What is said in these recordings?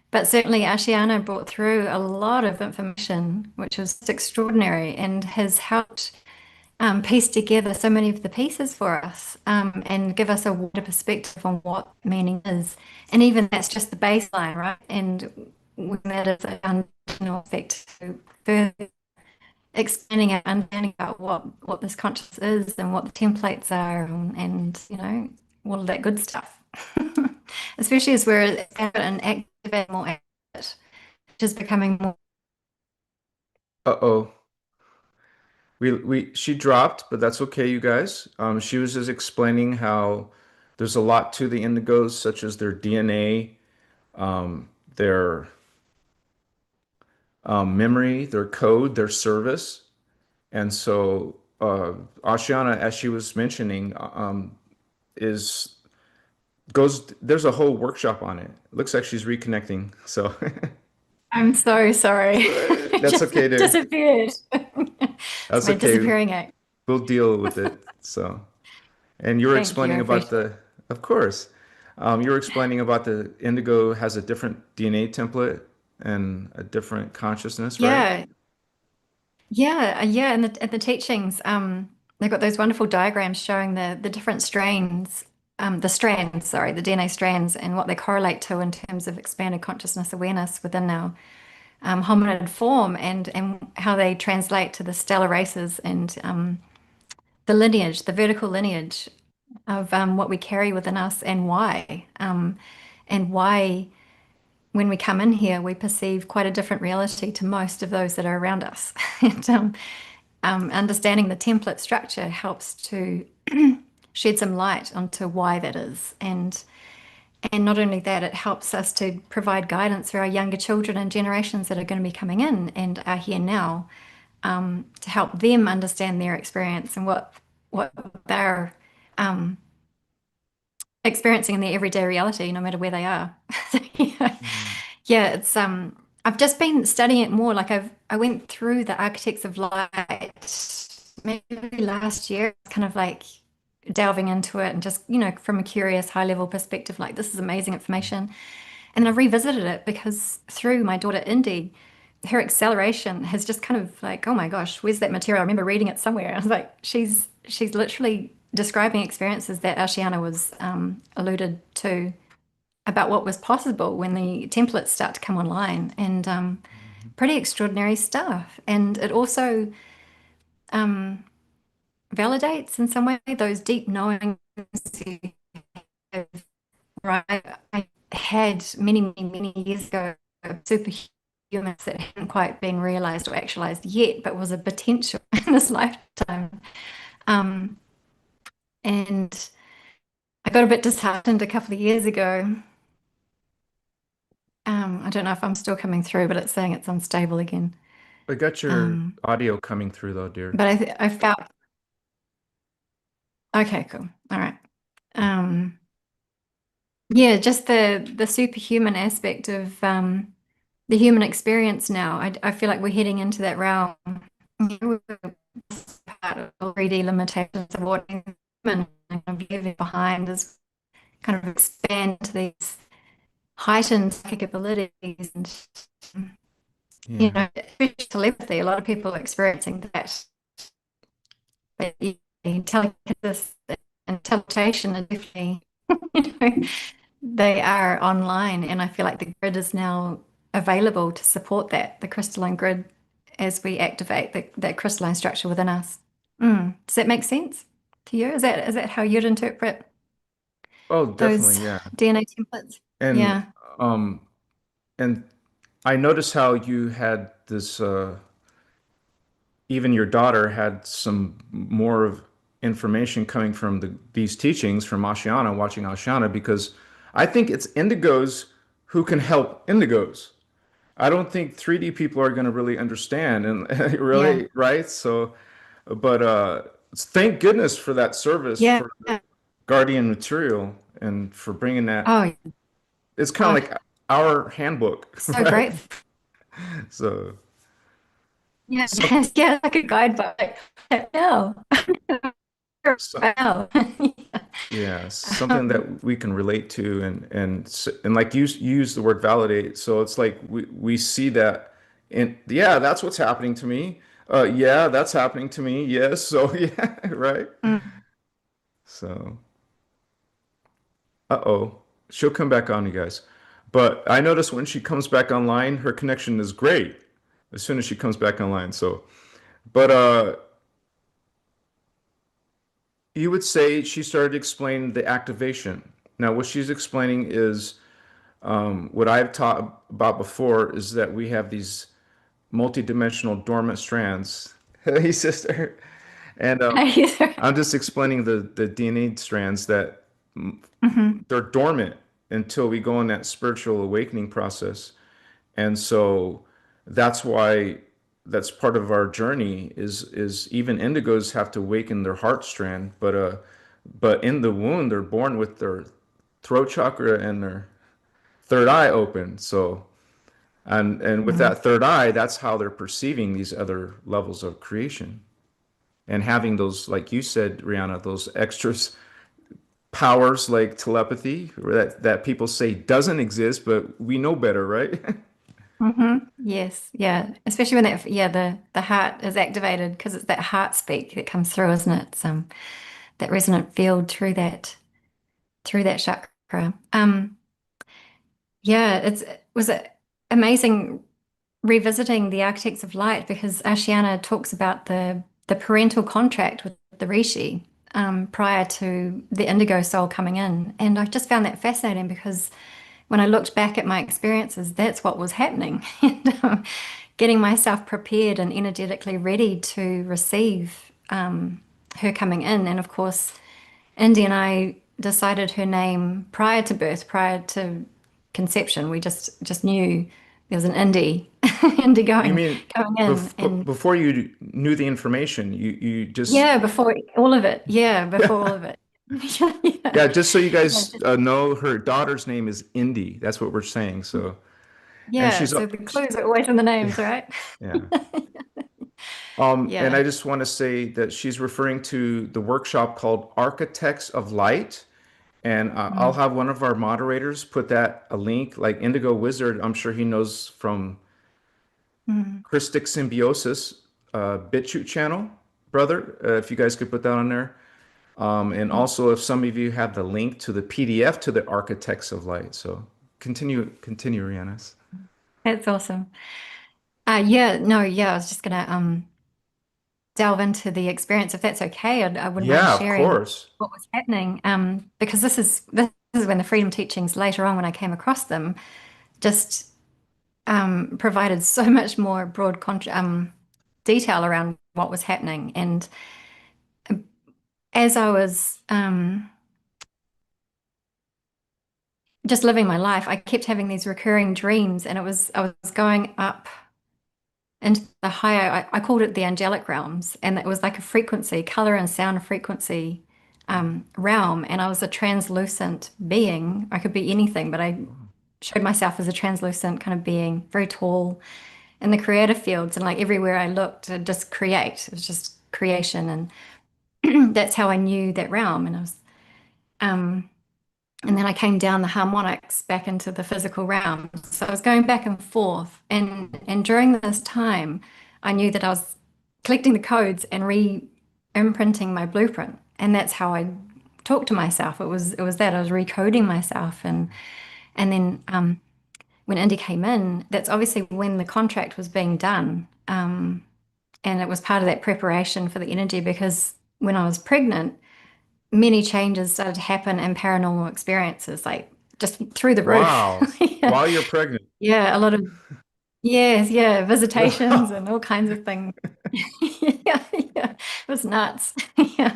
But certainly Ashiana brought through a lot of information, which was extraordinary and has helped piece together so many of the pieces for us and give us a wider perspective on what meaning is. And even that's just the baseline, right? And when that is an unconditional effect to further expanding our understanding about what this conscious is and what the templates are and all of that good stuff. Especially as we're and activating more active, which is becoming more. Uh-oh. She dropped, but that's okay, you guys. She was just explaining how there's a lot to the indigos, such as their DNA, their memory, their code, their service. And so Ashiana, as she was mentioning, is goes there's a whole workshop on it. Looks like she's reconnecting. So I'm so sorry. It that's just okay to disappeared. It's that's my okay. disappearing act. We'll deal with it. So, and you were Thank you. I explaining about appreciate it. of course, you were explaining about the indigo has a different DNA template and a different consciousness, right? Yeah, yeah. And the teachings, they've got those wonderful diagrams showing the different strains, the strands, sorry, the DNA strands, and what they correlate to in terms of expanded consciousness awareness within our hominid form, and how they translate to the stellar races and the lineage, the vertical lineage of what we carry within us, and why when we come in here, we perceive quite a different reality to most of those that are around us. And understanding the template structure helps to shed some light onto why that is. And not only that, it helps us to provide guidance for our younger children and generations that are going to be coming in and are here now, to help them understand their experience and what they're experiencing in their everyday reality, no matter where they are. So, yeah, Mm. yeah, it's I've just been studying it more. Like I went through the Architects of Light maybe last year, kind of like delving into it and just, from a curious high level perspective, like this is amazing information. And then I revisited it because through my daughter Indy, her acceleration has just kind of like, oh my gosh, where's that material? I remember reading it somewhere. I was like, she's literally describing experiences that Ashiana was alluded to about what was possible when the templates start to come online, and pretty extraordinary stuff. And it also validates in some way those deep knowings you have, right? I had many years ago superhumans that hadn't quite been realized or actualized yet, but was a potential in this lifetime. Um, and I got a bit disheartened a couple of years ago. I don't know if I'm still coming through, but it's saying it's unstable again. I got your Um, audio coming through though, dear. but I felt okay, cool. All right. Um, yeah, just the superhuman aspect of the human experience now. I feel like we're heading into that realm. We're part of 3D limitations of what human kind of leaving behind is kind of expand to these heightened psychic abilities and Yeah. especially telepathy. A lot of people are experiencing that. But telekinesis and teleportation are definitely, you know, they are online, and I feel like the grid is now available to support that, the crystalline grid, as we activate that crystalline structure within us. Does that make sense to you? Is that how you'd interpret Oh, those definitely, yeah. DNA templates? And Yeah. um and I noticed how you had this even your daughter had some more of information coming from these teachings from Ashiana, watching Ashiana, because I think it's indigos who can help indigos. I don't think 3D people are going to really understand and Yeah. really, right? So, but thank goodness for that service Yeah. for the Guardian material and for bringing that. Oh, It's kind of oh, like our handbook, so right? grateful. So, Yeah. some, Yeah, like a guidebook. Yeah. So, Wow. yeah, something Um, that we can relate to, and like you use the word validate. So it's like we see that, and yeah, that's what's happening to me. Yeah, that's happening to me. Yes. So yeah, right. mm. So, uh-oh, she'll come back on, you guys. But I notice when she comes back online, her connection is great as soon as she comes back online. So, but you would say she started explaining the activation. Now, what she's explaining is what I've taught about before is that we have these multidimensional dormant strands. Hey, sister. And I'm just explaining the DNA strands that Mhm. they're dormant until we go on that spiritual awakening process. And so that's why that's part of our journey is even indigos have to awaken their heart strand, but in the womb they're born with their throat chakra and their third eye open. So and with Mhm. that third eye, that's how they're perceiving these other levels of creation. And having those, like you said, Rihanna, those extras powers like telepathy that people say doesn't exist, but we know better, right? Yes, yeah. Especially when the heart is activated because it's that heart speak that comes through, isn't it? It's, that resonant field through that chakra. Yeah, it was amazing revisiting the Architects of Light because Ashiana talks about the parental contract with the Rishi prior to the Indigo soul coming in, and I just found that fascinating because when I looked back at my experiences, that's what was happening, and getting myself prepared and energetically ready to receive her coming in, and of course. Indy and I decided her name prior to birth, prior to conception. We just knew there was an Indy, Indy You going mean going in, and before you knew the information, you just yeah, before all of it. Yeah, before all of it. Yeah, yeah, just so you yeah, guys know, her daughter's name is Indy. That's what we're saying. So, and yeah. she's So the clues are always in the names, right? yeah. And Yeah. I just want to say that she's referring to the workshop called Architects of Light. And I'll Mm, have one of our moderators put that a link, like Indigo Wizard. I'm sure he knows from mm, Christic Symbiosis BitChute channel, brother. If you guys could put that on there. And mm. also, if some of you have the link to the PDF to the Architects of Light. So continue, Rihanna. That's awesome. Yeah, no, yeah. I was just gonna delve into the experience, if that's okay. I wouldn't mind Yeah, of sharing course. what was happening, because this is when the freedom teachings later on, when I came across them, just provided so much more detail around what was happening. And as I was just living my life, I kept having these recurring dreams, and I was going up into the higher, I called it the angelic realms, and it was like a frequency, color and sound frequency realm. And I was a translucent being. I could be anything, but I showed myself as a translucent kind of being, very tall in the creative fields. And like everywhere I looked, I'd just create. It was just creation. And that's how I knew that realm. Um, and then I came down the harmonics back into the physical realm. So I was going back and forth. And during this time, I knew that I was collecting the codes and re-imprinting my blueprint. And that's how I talked to myself. It was that I was recoding myself. And then when Indy came in, that's obviously when the contract was being done. And it was part of that preparation for the energy because when I was pregnant, many changes started to happen and paranormal experiences, like just through the roof. Wow. Yeah. While you're pregnant. Yeah, a lot of yes, yeah, visitations Wow. and all kinds of things. Yeah, yeah. It was nuts. Yeah.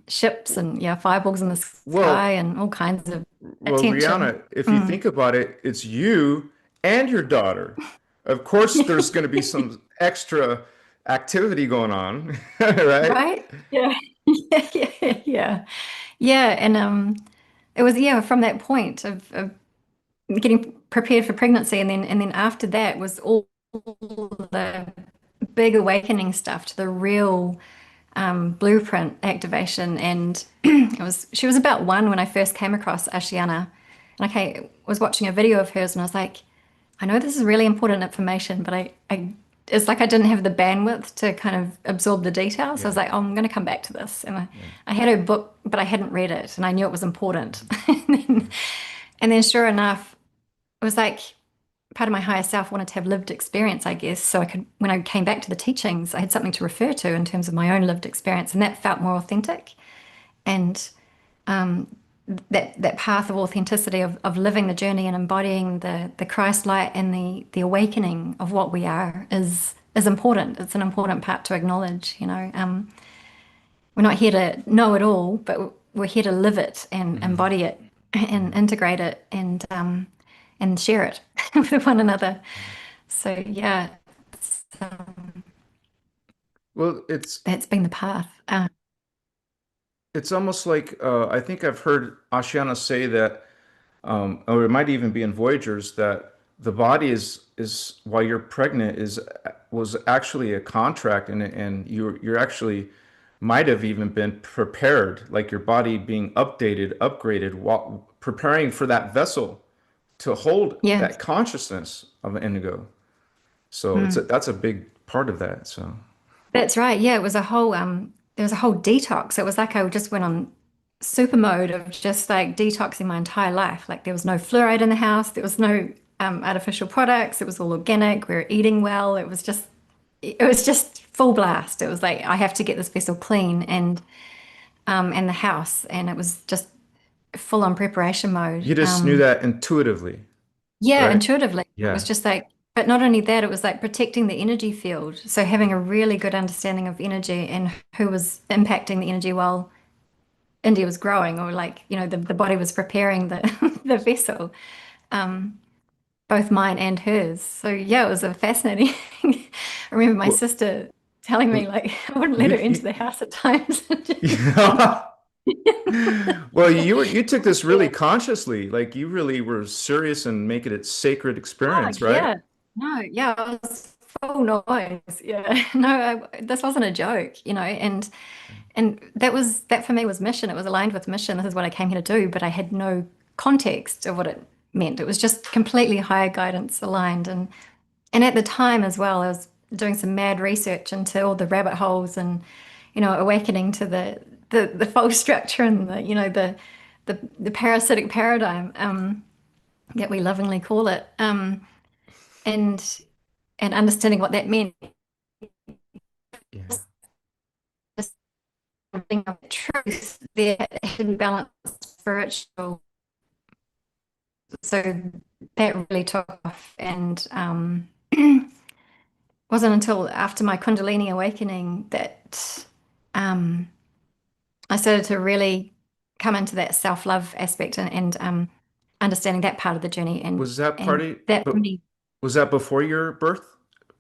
Ships and yeah, fireballs in the sky Well, and all kinds of well, attention. Rihanna, if you Mm. think about it, it's you and your daughter. Of course, there's going to be some extra activity going on, right? Right? Yeah. Yeah, yeah, yeah. Yeah, and it was yeah, from that point of getting prepared for pregnancy, and then after that was all the big awakening stuff to the real blueprint activation, and she was about 1 when I first came across Ashiana, and was watching a video of hers, and I was like, I know this is really important information, but it's like I didn't have the bandwidth to kind of absorb the details. So I Yeah. was like, oh, I'm going to come back to this, and Yeah. I had her book, but I hadn't read it, and I knew it was important. Yeah. And then, sure enough, it was like part of my higher self wanted to have lived experience, I guess. So I could, when I came back to the teachings, I had something to refer to in terms of my own lived experience, and that felt more authentic. And that path of authenticity of living the journey and embodying the Christ light and the awakening of what we are is important. It's an important part to acknowledge. We're not here to know it all, but we're here to live it and Mhm. embody it and Yeah. integrate it and share it with one another. So yeah, Well, that's been the path. it's almost like I think I've heard Ashiana say that, or it might even be in Voyagers, that the body is while you're pregnant is was actually a contract, and you're actually might have even been prepared, like your body being updated, upgraded, while preparing for that vessel to hold Yeah. that consciousness of an indigo. So Mm. that's a big part of that. So That's right. Yeah, it was a whole there was a whole detox. It was like I just went on super mode of just like detoxing my entire life. Like there was no fluoride in the house, there was no artificial products, it was all organic, we were eating well. It was just full blast. It was like I have to get this vessel clean and the house, and it was just full on preparation mode. you just knew that intuitively, Yeah, right? intuitively. It was Yeah. just like, but not only that, it was like protecting the energy field. So having a really good understanding of energy and who was impacting the energy while India was growing, or like, the body was preparing the the vessel, both mine and hers. So yeah, it was a fascinating. I remember my Well, sister telling me well, like I wouldn't let her into you, the house at times. yeah. Well, you took this really Yeah. consciously, like you really were serious and making it sacred Oh, experience, right? yeah. No, yeah, I was full noise. Yeah. No, this wasn't a joke, and that for me was mission. It was aligned with mission. This is what I came here to do, but I had no context of what it meant. It was just completely higher guidance aligned. And at the time as well, I was doing some mad research into all the rabbit holes and, awakening to the false structure and the parasitic paradigm that we lovingly call it. And and understanding what that meant, Yeah. just being of truth, there hidden balance, spiritual. So that really took off, and wasn't until after my Kundalini awakening that um, I started to really come into that self-love aspect and understanding that part of the journey, and Was that and party, that but really. was that before your birth?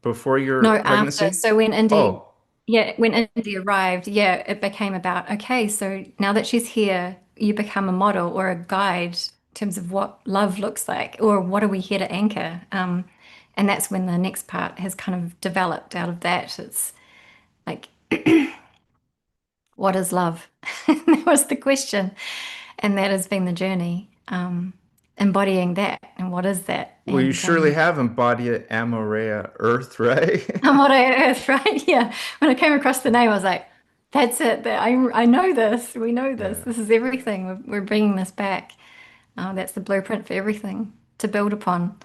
Before your No, after. pregnancy? So when Indy, Oh, yeah, when Indy arrived, yeah, it became about, okay, so now that she's here, you become a model or a guide in terms of what love looks like, or what are we here to anchor? And that's when the next part has kind of developed out of that. It's like, what is love? That was the question. And that has been the journey, embodying that. And what is that? well, you And surely have embodied Amoraea Earth, right? Amorae Earth, right? Yeah. When I came across the name, I was like, that's it. I know this. We know this. Yeah. This is everything. We're bringing this back. That's the blueprint for everything to build upon.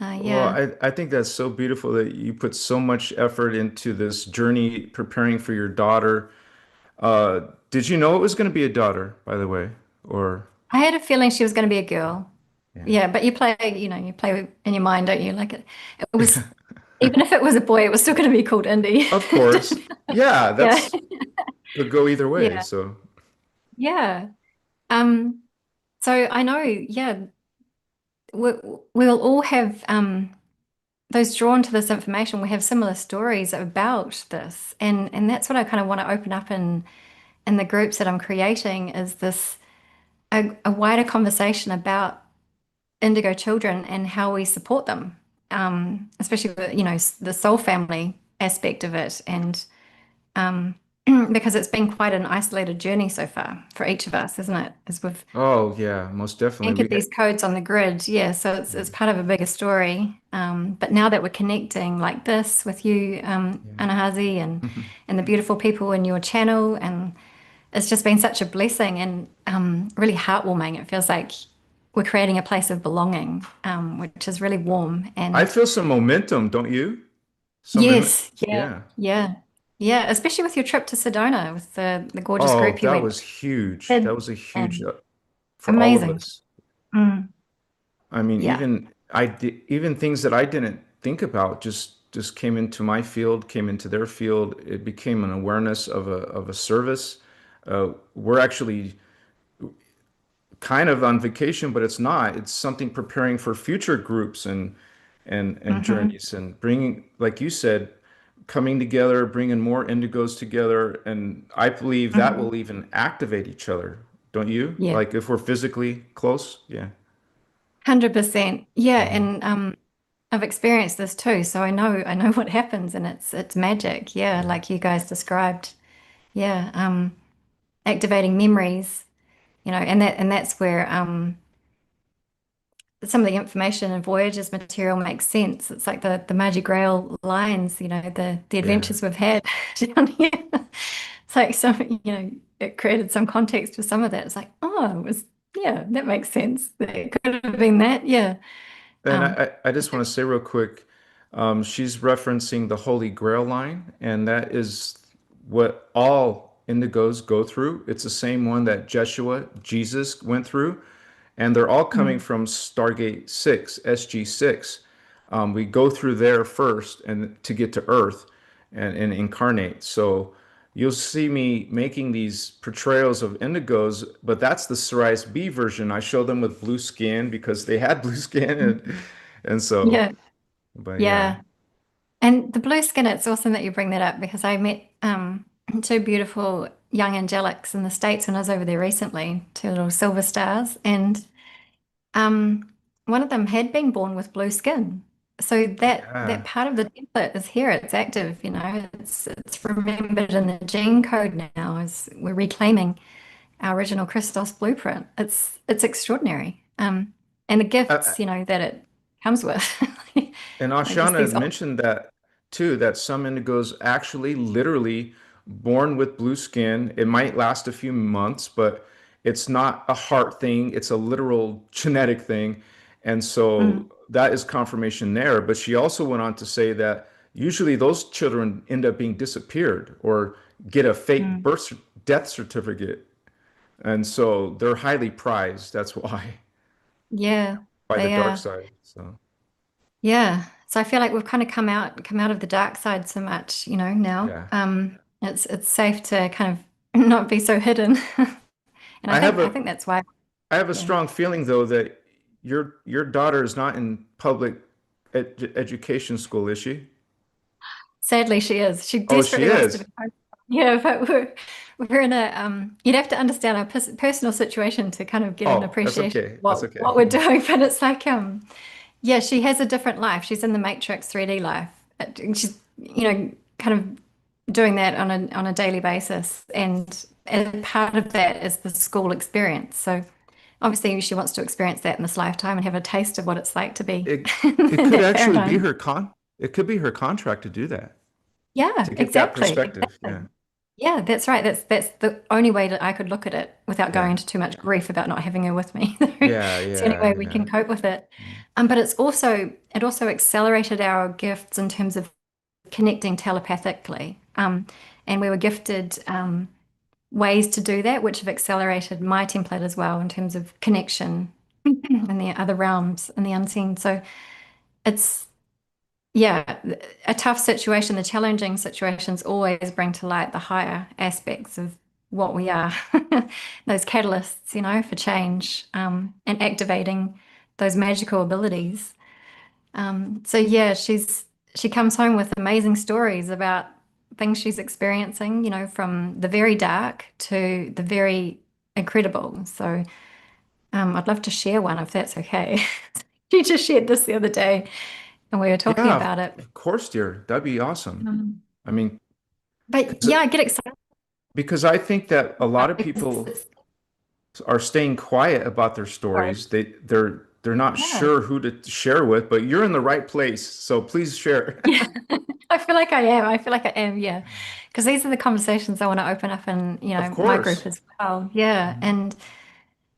Well, Yeah. I think that's so beautiful that you put so much effort into this journey preparing for your daughter. Uh, did you know it was going to be a daughter, by the way? Or, I had a feeling she was going to be a girl. yeah. Yeah, but you play in your mind, don't you? Like it was, even if it was a boy, it was still going to be called Indy. Of course. Yeah, Yeah. that's could go either way. Yeah. So, Yeah. Um, so I know, yeah, we, we'll all have those drawn to this information. We have similar stories about this, and that's what I kind of want to open up in the groups that I'm creating, is this a wider conversation about indigo children and how we support them, especially with, the soul family aspect of it, and because it's been quite an isolated journey so far for each of us, isn't it? As we've Oh yeah, most definitely. anchored these codes on the grid. Yeah, so it's part of a bigger story. But now that we're connecting like this with you, Yeah. Anahazi, and the beautiful people in your channel, and it's just been such a blessing and really heartwarming. It feels like we're creating a place of belonging, which is really warm. I And feel some momentum, don't you? Some mom- yes, yeah, yeah. yeah, yeah. Especially with your trip to Sedona with the gorgeous Oh, group you that went was huge. with. That was a huge And for all of amazing. us. Mm, I mean, yeah. even things that I didn't think about just came into my field, came into their field. It became an awareness of a service. We're actually kind of on vacation, but it's not. It's something preparing for future groups and Hmm. journeys and bringing, like you said, coming together, bringing more indigos together. And I believe that Hmm. will even activate each other, don't you? Yeah. Like if we're physically close, yeah. 100%. Yeah, Mhm. and I've experienced this too, so I know what happens and it's magic. Yeah, Yeah. like you guys described. Yeah, activating memories, and that's where some of the information in Voyager's material makes sense. It's like the Mardi Grail lines, the Yeah. adventures we've had down here. It's like it created some context for some of that. It's like, oh, yeah, that makes sense. It could have been that. Yeah. And Um, I just want to say real quick, she's referencing the Holy Grail line, and that is what all indigos go through. It's the same one that Jeshua, Jesus, went through, and they're all coming mm, from Stargate 6, SG6. We go through there first and to get to Earth and incarnate. So you'll see me making these portrayals of indigos, but that's the Sirius B version. I show them with blue skin because they had blue skin and so, yeah, but yeah, yeah. And the blue skin, it's awesome that you bring that up because I met two beautiful young angelics in the States when I was over there recently, two little silver stars, and um, one of them had been born with blue skin. So that yeah. part of the template is here, it's active, it's remembered in the gene code now as we're reclaiming our original Christos blueprint. It's extraordinary. And the Uh, gifts, that it comes with. And Like just Ashana these. had mentioned that too, that some indigos actually literally born with blue skin. It might last a few months, but it's not a heart thing, it's a literal genetic thing. And so Mm, that is confirmation there. But she also went on to say that usually those children end up being disappeared or get a fake mm. death certificate. And so they're highly prized. That's why, Yeah, by the they dark are. side. So Yeah. So I feel like we've kind of come out of the dark side so much, now. yeah. It's safe to kind of not be so hidden. And I I have think I a think that's why, I have a yeah. strong feeling though that your daughter is not in public education school, is she? Sadly she is. She Oh, she desperately wants to is. be home. Yeah, but we're in a you'd have to understand our personal situation to kind of get an Oh, that's appreciation of okay. That's what we're okay. doing. But it's like yeah, she has a different life. She's in the Matrix 3D life. She's, kind of doing that on a daily basis. And part of that is the school experience. So obviously she wants to experience that in this lifetime and have a taste of what it's like to be It it in could that actually be paradigm. her con it could be her contract to do that, Yeah, to get that exactly. perspective. Yeah. Exactly. Yeah, that's right. That's the only way that I could look at it without going Yeah. into too much grief about not having her with me. Yeah, It's the only yeah, way we yeah. can cope with it. Yeah. But it also accelerated our gifts in terms of connecting telepathically. And we were gifted ways to do that, which have accelerated my template as well in terms of connection in the other realms and the unseen. So it's yeah, a tough situation, the challenging situations always bring to light the higher aspects of what we are, those catalysts, for change, and activating those magical abilities. So yeah, she comes home with amazing stories about things she's experiencing, from the very dark to the very incredible. So I'd love to share one if that's okay. She just shared this the other day, and we were talking Yeah, about it. of course, dear. That'd be awesome. Um, I mean, but 'cause yeah, I get excited. because I think that a lot of Because people are staying quiet about their sorry. stories. They're not Yeah. sure who to share with, but you're in the right place, so please share. Yeah. I feel like I am. I feel like I am. Yeah. Because these are the conversations I want to open up in, Of my group course. as well. Yeah. Mhm.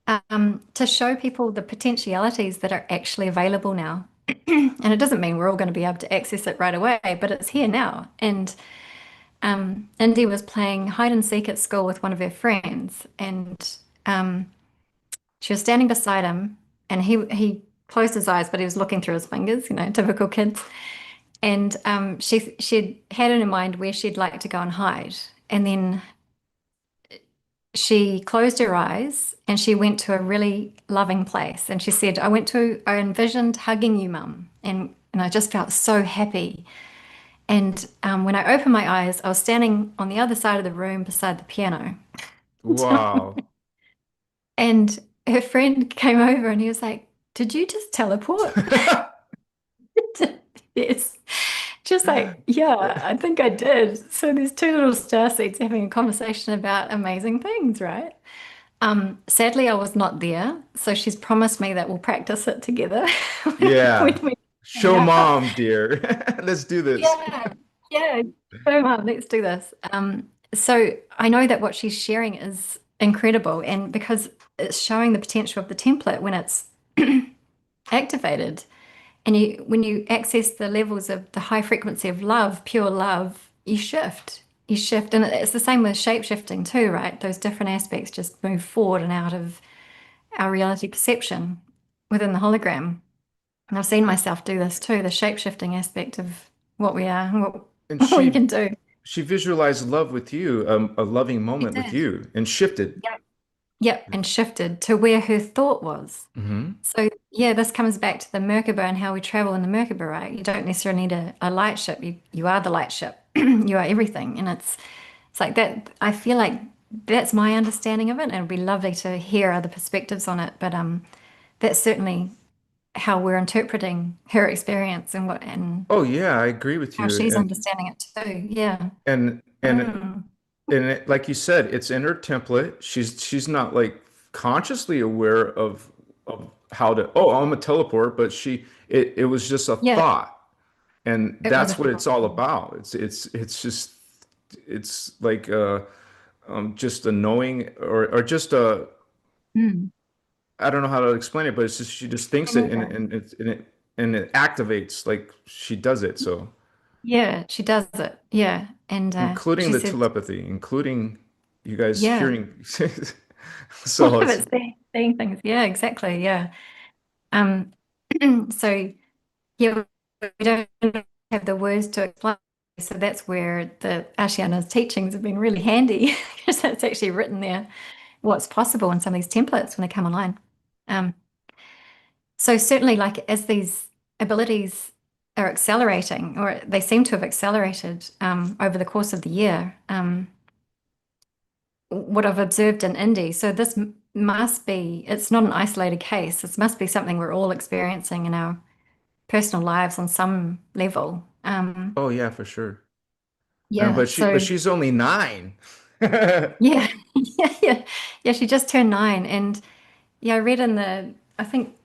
And to show people the potentialities that are actually available now. And it doesn't mean we're all going to be able to access it right away, but it's here now. And Indy was playing hide and seek at school with one of her friends, and um, she was standing beside him, and he closed his eyes, but he was looking through his fingers, typical kids. And she'd had in her mind where she'd like to go and hide, and then she closed her eyes and she went to a really loving place. And she said, I envisioned hugging you, Mum. And I just felt so happy. And when I opened my eyes, I was standing on the other side of the room beside the piano. Wow. And her friend came over and he was like, "Did you just teleport?" Yes. Just like, yeah, I think I did. So there's two little star seeds having a conversation about amazing things, right? Sadly, I was not there, so she's promised me that we'll practice it together when Yeah. we hang Show out. mom, dear. Let's do this. Yeah, yeah. Come on, let's do this. So I know that what she's sharing is incredible, and because it's showing the potential of the template when it's activated, and when you access the levels of the high frequency of love, pure love, you shift. You shift, and it's the same with shape shifting too, right? Those different aspects just move forward and out of our reality perception within the hologram. And I've seen myself do this too, the shape-shifting aspect of what we are, And what we she can do. she visualized love with you, a loving She moment with did. you, and shifted. Yep. Yep. And shifted to where her thought was. Hmm. So yeah, this comes back to the Merkaba and how we travel in the Merkaba, right? You don't necessarily need a light ship. You are the light ship. You are everything. And it's like that. I feel like that's my understanding of it. And it'd be lovely to hear other perspectives on it. But that's certainly how we're interpreting her experience and Oh yeah, I agree with how you. she's understanding it too. Yeah. And and Mm. like you said, it's in her template. She's not like consciously aware of how to, oh, I'm a teleport, but it was just a Yeah. thought. And It was a that's what it's thought. all about. It's just it's like just a knowing or just a, Mm. I don't know how to explain it, but it's just she just thinks it Amazing. and it activates like she does it. So Yeah, she does it. Yeah. And including she the said, telepathy, including you guys yeah, hearing. all So of it's it's seeing things. Yeah, exactly. Yeah. Um, so yeah, we don't have the words to explain. So that's where the Ashiana's teachings have been really handy because it's actually written there what's possible in some of these templates when they come online. Um, so certainly, like as these abilities are accelerating, or they seem to have accelerated over the course of the year, what I've observed in Indy. So this must be, it's not an isolated case. This must be something we're all experiencing in our personal lives on some level. oh yeah, for sure. Yeah. But So she's only 9. yeah, yeah, yeah, yeah. She just turned 9, and yeah, I read in I think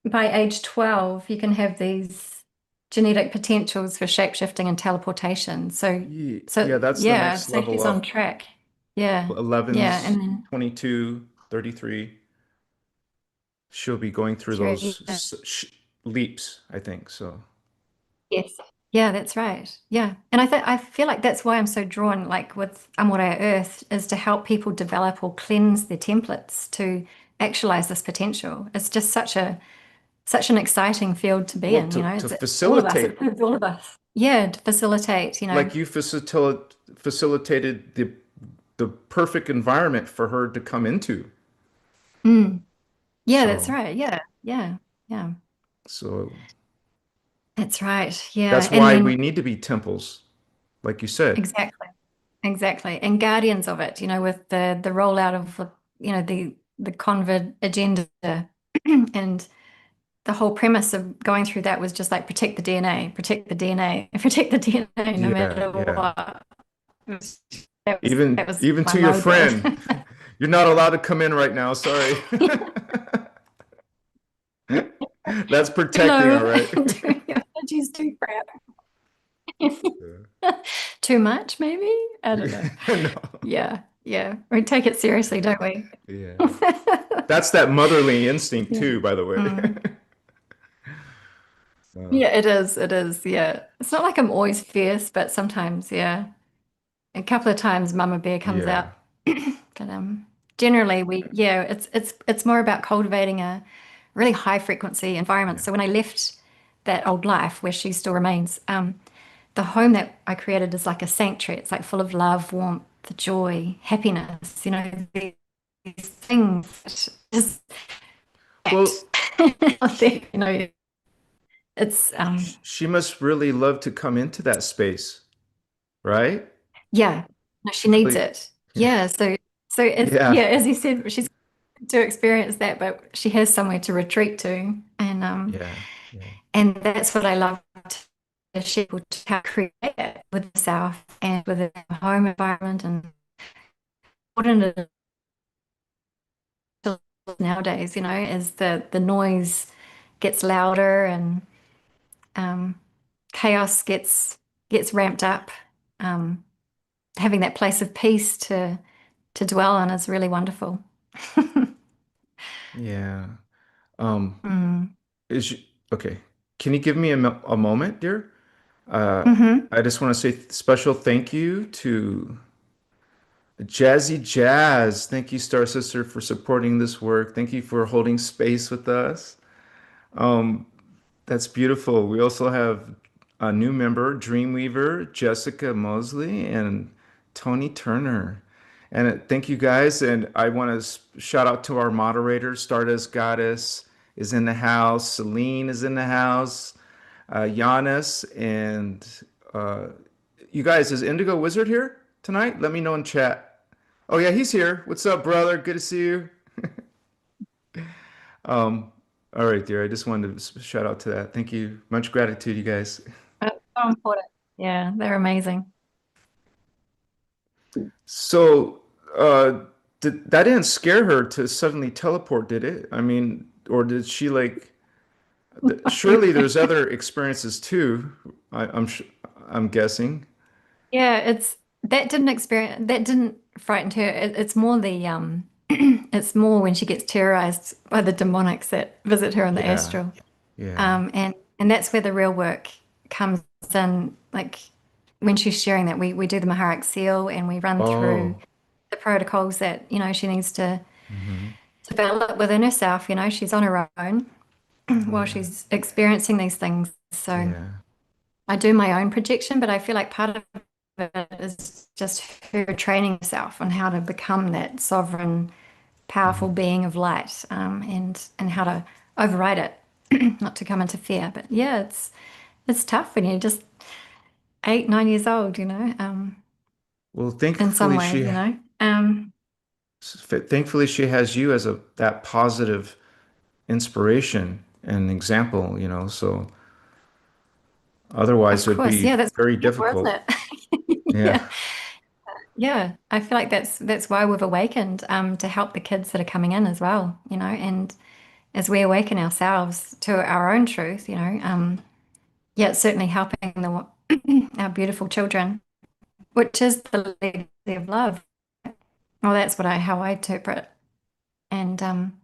by age 12, you can have these genetic potentials for shapeshifting and teleportation. Yeah, that's the Yeah, next so level she's on up. track. Yeah, yeah, and 11s, then 22, 33. She'll be going through three. those leaps, I think. So, Yes. Yeah, that's right. Yeah. And I feel like that's why I'm so drawn, like with Amoraea Earth, is to help people develop or cleanse their templates to actualize this potential. It's just such an exciting field to be well, in, to It's all of us. facilitate, It's all of us. Yeah, to facilitate, like you facilitated the perfect environment for her to come into. Mm. Yeah, that's So, right. Yeah. Yeah. Yeah. so That's right. Yeah. that's And why we then need to be temples, like you said. exactly. Exactly. And guardians of it, with the rollout of the convert agenda and the whole premise of going through that was just like protect the DNA, protect the DNA, protect the DNA no Yeah, matter yeah. what. that was Even my to your mode word. friend. You're not allowed to come in right now. Sorry. That's protecting, all Hello, right. doing emojis too crap. Too much, maybe? I don't know. No. Yeah, yeah. We take it seriously, don't we? Yeah. That's that motherly instinct Yeah. too, by the way. Mm. Uh, Yeah, it is. It is. Yeah. It's not like I'm always fierce, but sometimes, yeah. A couple of times Mama Bear comes yeah. out. But generally yeah, it's more about cultivating a really high frequency environment. Yeah. So when I left that old life where she still remains, the home that I created is like a sanctuary. It's like full of love, warmth, joy, happiness, these things that just Well, act. It's she must really love to come into that space, right? yeah, no, she needs Really? it. Yeah. Yeah, so as Yeah. yeah, as you said, she's to experience that, but she has somewhere to retreat to, Yeah. Yeah. and that's what I love to share people to how to create it with herself and with the home environment and important it is nowadays, as the noise gets louder and um, chaos gets ramped up. Um, Having that place of peace to dwell on is really wonderful. Yeah. Um, Mm. is you, okay. Can you give me a moment, dear? Uh, Hmm. I just want to say special thank you to Jazzy Jazz. Thank you, Star Sister, for supporting this work. Thank you for holding space with us. Um, that's beautiful. We also have a new member, Dreamweaver, Jessica Mosley, and Tony Turner. And thank you guys. And I want to shout out to our moderators. Stardust Goddess is in the house. Celine is in the house. Giannis and uh, you guys, is Indigo Wizard here tonight? Let me know in chat. Oh yeah, he's here. What's up, brother? Good to see you. Um, all right, dear. I just wanted to shout out to that. Thank you. Much gratitude, you guys. That's so important. Yeah, they're amazing. So, that didn't scare her to suddenly teleport, did it? I mean, or did she like? Surely there's other experiences too. I'm guessing. Yeah, that didn't frighten her. It's more the it's more when she gets terrorized by the demonics that visit her in the Yeah, astral. yeah. And that's where the real work comes in. Like when she's sharing that, we do the Maharak seal and we run through Oh, the protocols that, she needs to hmm, develop within herself. She's on her own while yeah, she's experiencing these things. So yeah. I do my own projection, but I feel like part of it is just her training herself on how to become that sovereign, powerful Mhm. being of light, and how to override it, not to come into fear. But yeah, it's tough when you're just 8, 9 years old, Well, in some ways. thankfully she has you as a that positive inspiration and example, so otherwise Of it would course, yeah, be that's very beautiful, isn't difficult. it? Yeah. Yeah, yeah. I feel like that's why we've awakened, to help the kids that are coming in as well, and as we awaken ourselves to our own truth, yeah, it's certainly helping our beautiful children, which is the legacy of love. Well, that's how I interpret, and um,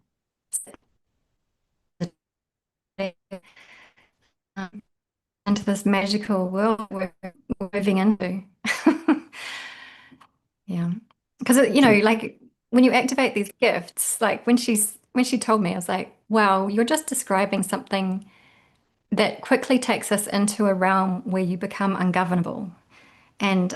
into this magical world we're moving into. Yeah, because Can like when you activate these gifts, like when she told me, I was like, wow, you're just describing something that quickly takes us into a realm where you become ungovernable. And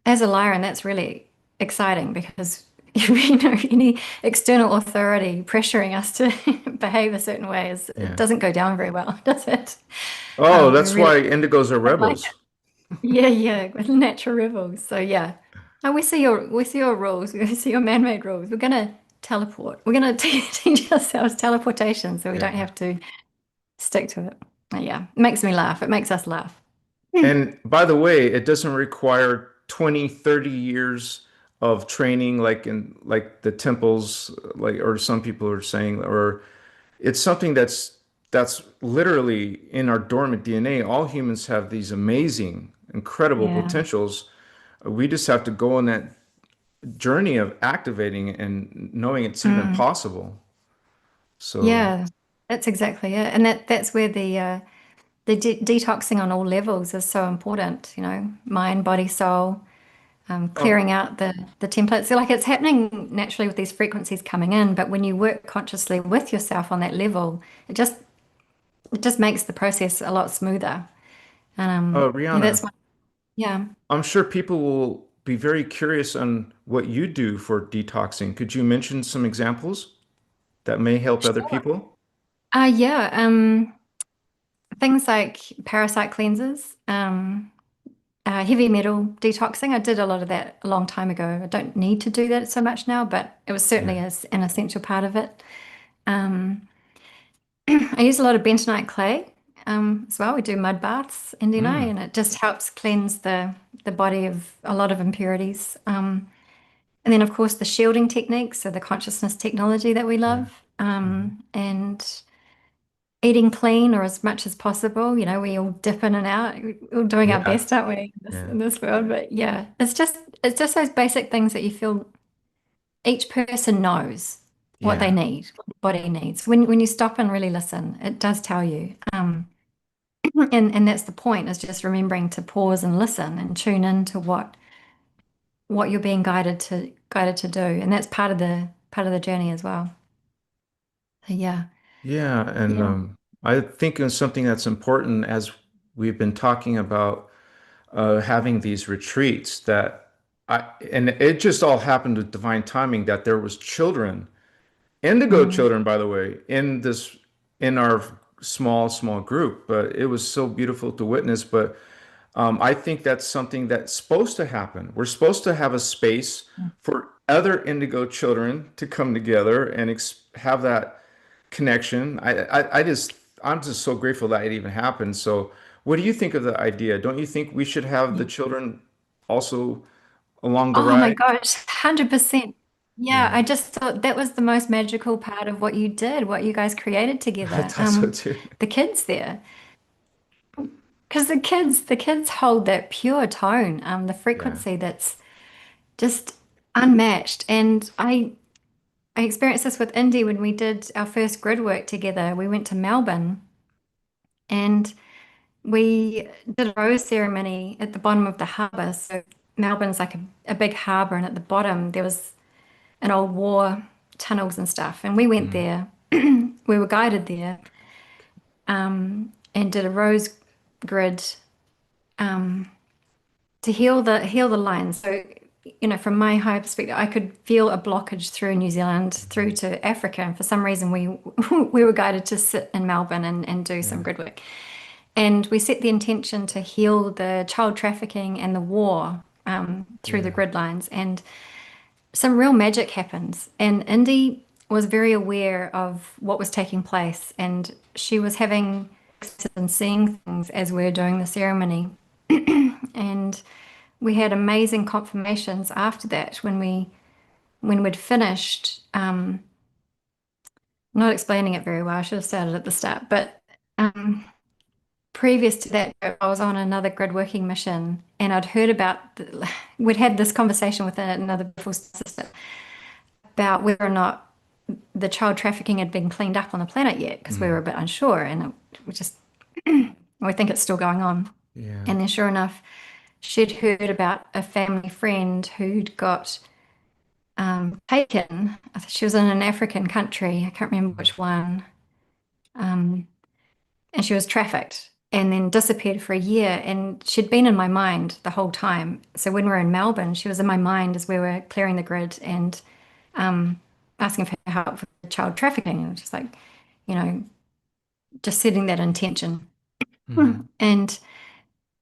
as a liar, and that's really exciting because any external authority pressuring us to behave a certain way it yeah. doesn't go down very well, does it? Oh, We that's really why indigos are don't like rebels. it. Yeah, yeah, with natural rebels. So yeah, and we see your rules. We see your man-made rules. We're gonna teleport. We're gonna teach ourselves teleportation, so we don't Yeah. have to stick to it. But yeah, it makes me laugh. It makes us laugh. And by the way, it doesn't require 20, 30 years of training, like in like the temples, like, or some people are saying, or it's something that's literally in our dormant DNA. All humans have these amazing, incredible Yeah. potentials. We just have to go on that journey of activating it and knowing it's even Mm. possible. So, Yeah, that's exactly it. And that's where the detoxing on all levels is so important, mind, body, soul, oh, clearing out the templates. So like it's happening naturally with these frequencies coming in, but when you work consciously with yourself on that level, it just makes the process a lot smoother. And yeah, that's Rihanna, my yeah. I'm sure people will be very curious on what you do for detoxing. Could you mention some examples that may help other Sure. people? Yeah, things like parasite cleansers, heavy metal detoxing. I did a lot of that a long time ago. I don't need to do that so much now, but it was Yeah. certainly an essential part of it. Um, I use a lot of bentonite clay as well. We do mud baths, Indy and I, Mm, and it just helps cleanse the body of a lot of impurities. And then, of course, the shielding techniques, so the consciousness technology that we yeah. love, Hmm. and eating clean or as much as possible. We all dip in and out. We're all doing our Yeah. best, aren't we, in this, Yeah. in this world? But yeah, it's just those basic things that you feel each person knows what they Yeah. need, what the body needs. When you stop and really listen, it does tell you. And that's the point, is just remembering to pause and listen and tune into what you're being guided to do. And that's part of the journey as well. So yeah. Yeah. And Yeah. I think of something that's important as we've been talking about having these retreats that and it just all happened with divine timing that there was children, indigo Mm. children, by the way, in our small group. But it was so beautiful to witness. But I think that's something that's supposed to happen. We're supposed to have a space for other indigo children to come together and have that connection. I'm just so grateful that it even happened. So, what do you think of the idea? Don't you think we should have the children also along the Oh my ride? gosh, 100%. Yeah, Yeah, I just thought that was the most magical part of what you did, what you guys created I together. thought so too. The kids there. Because the kids hold that pure tone, the Yeah. frequency that's just unmatched. And I experienced this with Indy when we did our first grid work together. We went to Melbourne and we did a rose ceremony at the bottom of the harbour. So Melbourne's like a big harbour, and at the bottom there was an old war tunnels and stuff. And we went Mm. there. We were guided there, and did a rose grid to heal the lines. So, from my higher perspective, I could feel a blockage through New Zealand through to Africa, and for some reason we we were guided to sit in Melbourne and do some Yeah. grid work. And we set the intention to heal the child trafficking and the war through the Yeah. grid lines. And some real magic happens. And Indy was very aware of what was taking place, and she was having and seeing things as we were doing the ceremony. And we had amazing confirmations after that when we'd finished. Not explaining it very well. I should have started at the start, but previous to that, I was on another grid working mission, and I'd heard we'd had this conversation with another beautiful sister about whether or not the child trafficking had been cleaned up on the planet yet, because we were Mm. a bit unsure, and we just we think it's still going on. Yeah. And then, sure enough, she'd heard about a family friend who'd got taken. She was in an African country. I can't remember which one. Um, and she was trafficked and then disappeared for a year. And she'd been in my mind the whole time. So when we were in Melbourne, she was in my mind as we were clearing the grid and asking for help for child trafficking. And it was just like, you know, just setting that intention. Hmm. And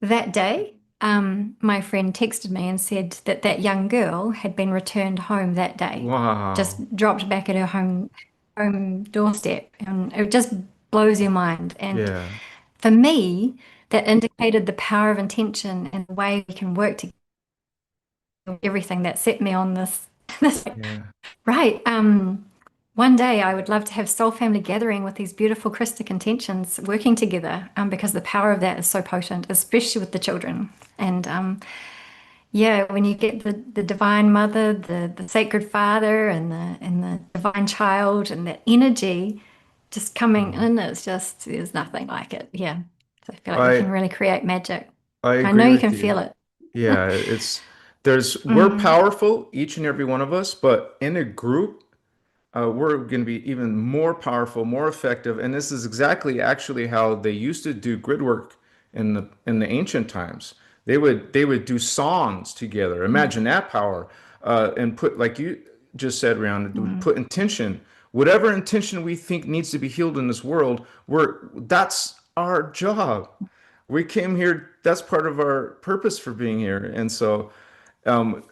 that day, my friend texted me and said that that young girl had been returned home that day, Wow. just dropped back at her home doorstep, and it just blows your mind. And Yeah. for me, that indicated the power of intention and the way we can work together. everything that set me on this. this Yeah. right. One day I would love to have soul family gathering with these beautiful Christic intentions working together, because the power of that is so potent, especially with the children. And yeah, when you get the Divine Mother, the Sacred Father, and the Divine Child, and that energy just coming Um, in, it's just there's nothing like it. Yeah, so I feel like you can I really create magic. I I know agree you with can you. feel it. Yeah, it's we're Mm, powerful, each and every one of us, but in a group, we're going to be even more powerful, more effective. And this is exactly actually how they used to do grid work in the ancient times. They would do songs together. mm, Imagine that power, and put like you just said, Rihanna, to mm. put intention, whatever intention we think needs to be healed in this world. That's our job. We came here. That's part of our purpose for being here. And so, um,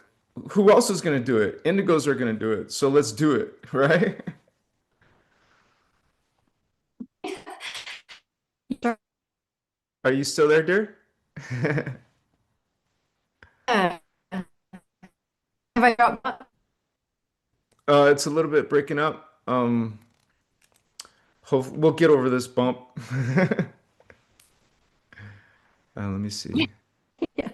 who else is going to do it? Indigos are going to do it. So let's do it, right? Are you still there, dear? Yeah. Have I got? It's a little bit breaking up. We'll get over this bump. Let me see. Yeah.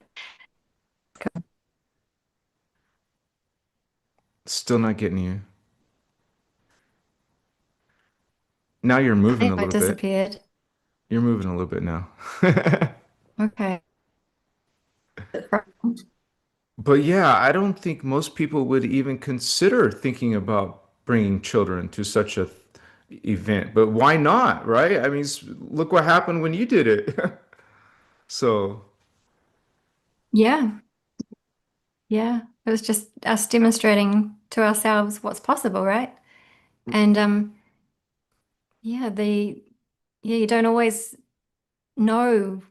Still not getting you. Now you're I moving think a I little bit. disappeared. You're moving a little bit now. Okay. But yeah, I don't think most people would even consider thinking about bringing children to such a event. But why not, right? I mean, look what happened when you did it. So, Yeah. Yeah. It was just us demonstrating to ourselves what's possible, right? And yeah, yeah, you don't always know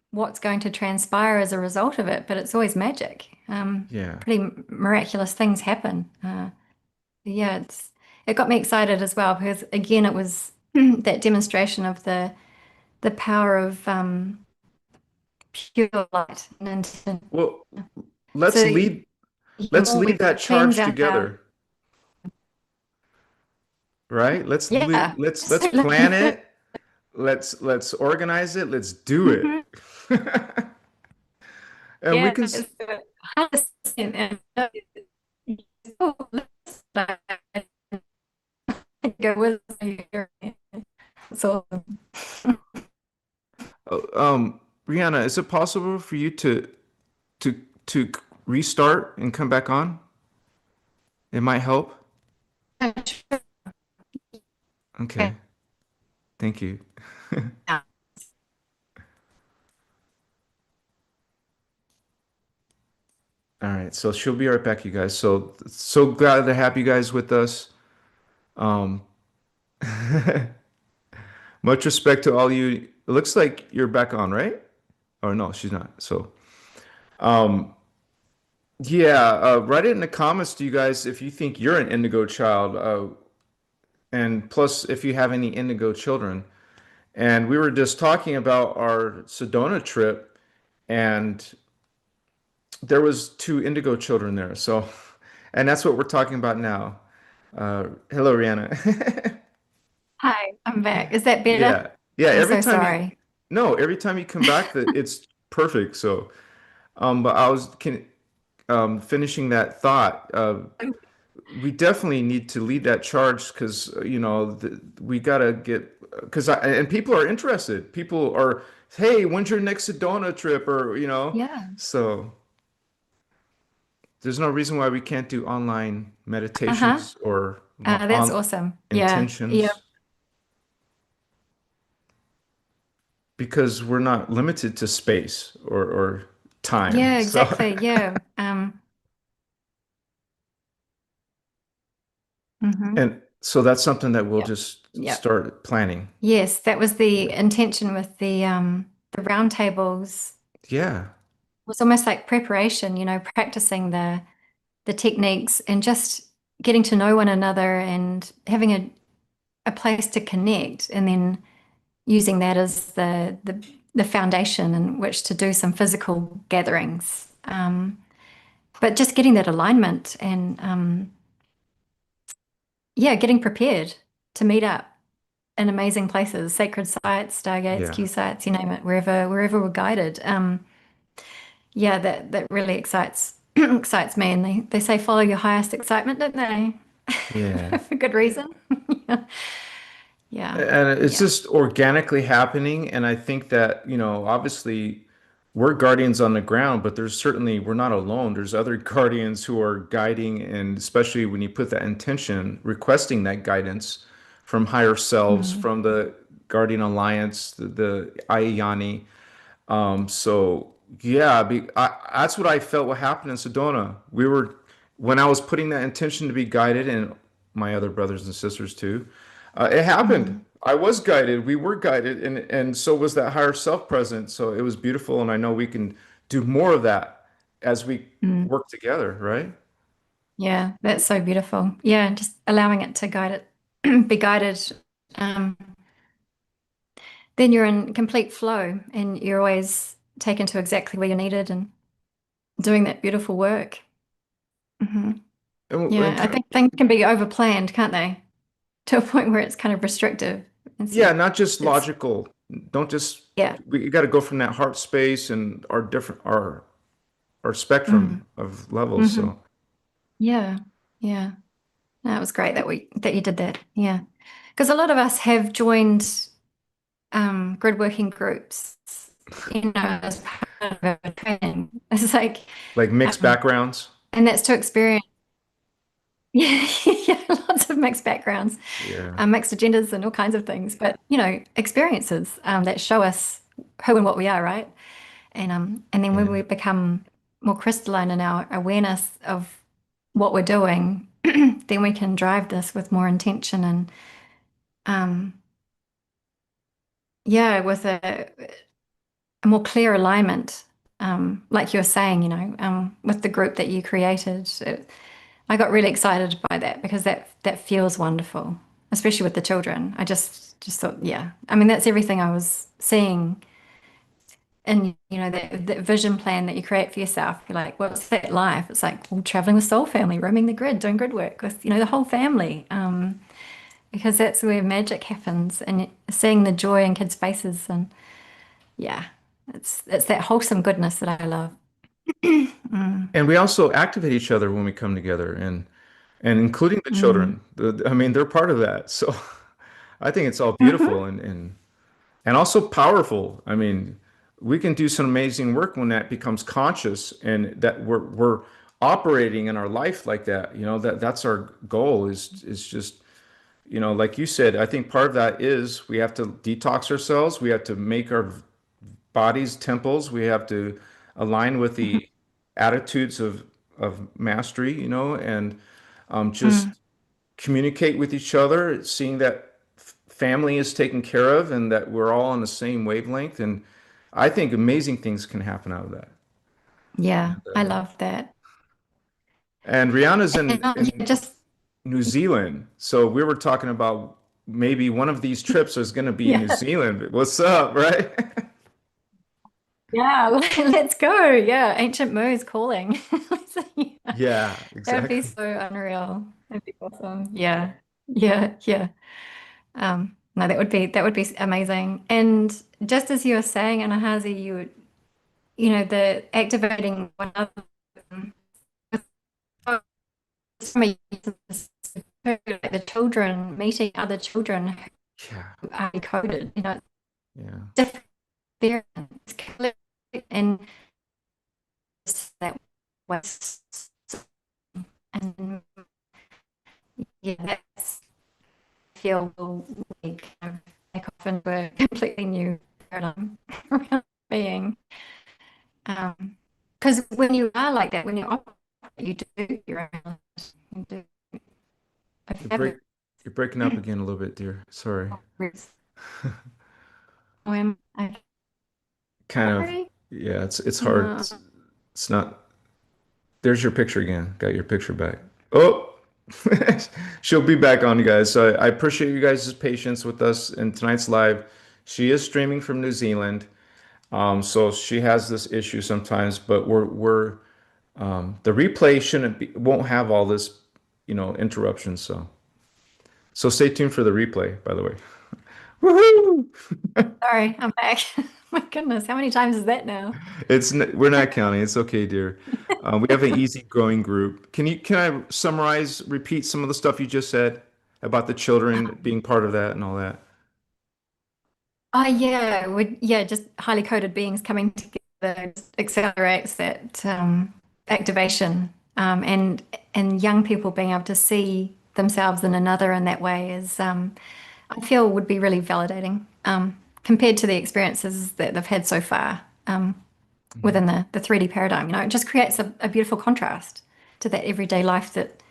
what's going to transpire as a result of it, but it's always magic. yeah. Pretty miraculous things happen. Yeah, it got me excited as well because again, it was that demonstration of the power of pure light and intention. Well, So let's lead the let's more lead we that put things charge out there, together, right? yeah, Let's plan it. Let's organize it. Let's do it. Mhm. And we Yeah, can let's do it. 100%. And oh, let's go with you. It's awesome. Rihanna, is it possible for you to to restart and come back on? It might help. Okay. Thank you. All right. So she'll be right back, you guys. So glad to have you guys with us. Um, much respect to all you. It looks like you're back on, right? Or no, she's not. So, um, yeah, write it in the comments to you guys if you think you're an indigo child, and plus if you have any indigo children. And we were just talking about our Sedona trip, and there was two indigo children there. So, and that's what we're talking about now. Hello, Rihanna. Hi, I'm back. Is that better? Yeah. Yeah, I'm every so time you sorry. no, every time you come back that it's perfect. So, but I was finishing that thought. We definitely need to lead that charge because we gotta get because and people are interested. People are, hey, when's your next Sedona trip? Or Yeah. so there's no reason why we can't do online Uh-huh. meditations or That's on awesome. Yeah. Yeah. intentions because we're not limited to space or time. Yeah, So, exactly. Yeah. and so that's something that we'll Yeah. just Yeah. start planning. Yes, that was the intention with the round tables. Yeah. It was almost like preparation, practicing the techniques and just getting to know one another and having a place to connect and then using that as the foundation in which to do some physical gatherings. but just getting that alignment and yeah, getting prepared to meet up in amazing places, sacred sites, stargates, Yeah. Q sites, you name it, wherever we're guided. Yeah, that really excites excites me. And they say follow your highest excitement, don't they? Yeah. For good reason. Yeah, And it's yeah. just organically happening. And I think that, obviously we're guardians on the ground, but we're not alone. There's other guardians who are guiding, and especially when you put that intention, requesting that guidance from higher selves, Mm, from the Guardian Alliance, the Ayani. So yeah, that's what I felt what happened in Sedona. When I was putting that intention to be guided, and my other brothers and sisters too, it happened. mm, I was guided. We were guided, and so was that higher self present. So it was beautiful, and I know we can do more of that as we mm. work together, right? Yeah, that's so beautiful. Yeah, just allowing it to guide it, be guided. Um, then you're in complete flow and you're always taken to exactly where you're needed and doing that beautiful work. Hmm. And Yeah, I think things can be overplanned, can't they? To a point where it's kind of restrictive instead yeah, of not just it's logical. Don't just yeah. we got to go from that heart space and our Mm, spectrum of levels. hmm. So. Yeah, yeah. No, it was great that you did that. Yeah, because a lot of us have joined grid working groups, as part of our training. It's like, Like mixed um, backgrounds. and that's to experience. Yeah, yeah, lots of mixed backgrounds, Yeah. mixed agendas, and all kinds of things. But experiences that show us who and what we are, right? And then when Yeah. we become more crystalline in our awareness of what we're doing, then we can drive this with more intention and um, yeah, with a more clear alignment. Like you were saying, with the group that you created, I got really excited by that because that feels wonderful, especially with the children. I just thought, yeah, I mean, that's everything I was seeing. And that vision plan that you create for yourself, you're like, what's that life? It's like, well, traveling with soul family, roaming the grid, doing grid work with, the whole family. Because that's where magic happens and seeing the joy in kids' faces and yeah, it's that wholesome goodness that I love. Mm, And we also activate each other when we come together, and including the mm, children. I mean, they're part of that. So I think it's all beautiful hmm. and also powerful. I mean, we can do some amazing work when that becomes conscious and that we're operating in our life like that. That's our goal is just, like you said, I think part of that is we have to detox ourselves. We have to make our bodies temples. We have to align with the attitudes of mastery, and Mm, just communicate with each other, seeing that family is taken care of and that we're all on the same wavelength. And I think amazing things can happen out of that. yeah, And, I love that. and Rihanna's And in yeah, just New Zealand, so we were talking about maybe one of these trips is going to be New yeah, Zealand. What's up, right? yeah, let's go. Yeah, ancient Mo is calling. So, yeah, Yeah, that would be exactly. so unreal. That'd be awesome. Yeah, yeah, yeah. No, that would be amazing. And just as you were saying, Anahazi, the activating one other from like the children meeting other children Yeah, who are coded, yeah. different experience and that was and yeah, that's feel will we kind of take off into a completely new paradigm around being. Because when you are like that, when you operate, you do your own, you do You're have break you're breaking up again a little bit, dear. Sorry. it. I'm Kind of. sorry. Yeah, it's hard. Uh, It's not. There's your picture again. Got your picture back. Oh, she'll be back on, you guys. So I appreciate you guys' patience with us in tonight's live. She is streaming from New Zealand, so she has this issue sometimes, but we're The replay shouldn't be, won't have all this, interruptions. So stay tuned for the replay, by the way. Woohoo! Sorry, I'm back. My goodness, how many times is that now? We're not counting. It's okay, dear. We have an easy growing group. Can I summarize, repeat some of the stuff you just said about the children being part of that and all that? Oh yeah, yeah, just highly coded beings coming together just accelerates that activation, and young people being able to see themselves in another in that way is, I feel, would be really validating, compared to the experiences that they've had so far, Mhm. within the 3D paradigm. It just creates a beautiful contrast to that everyday life that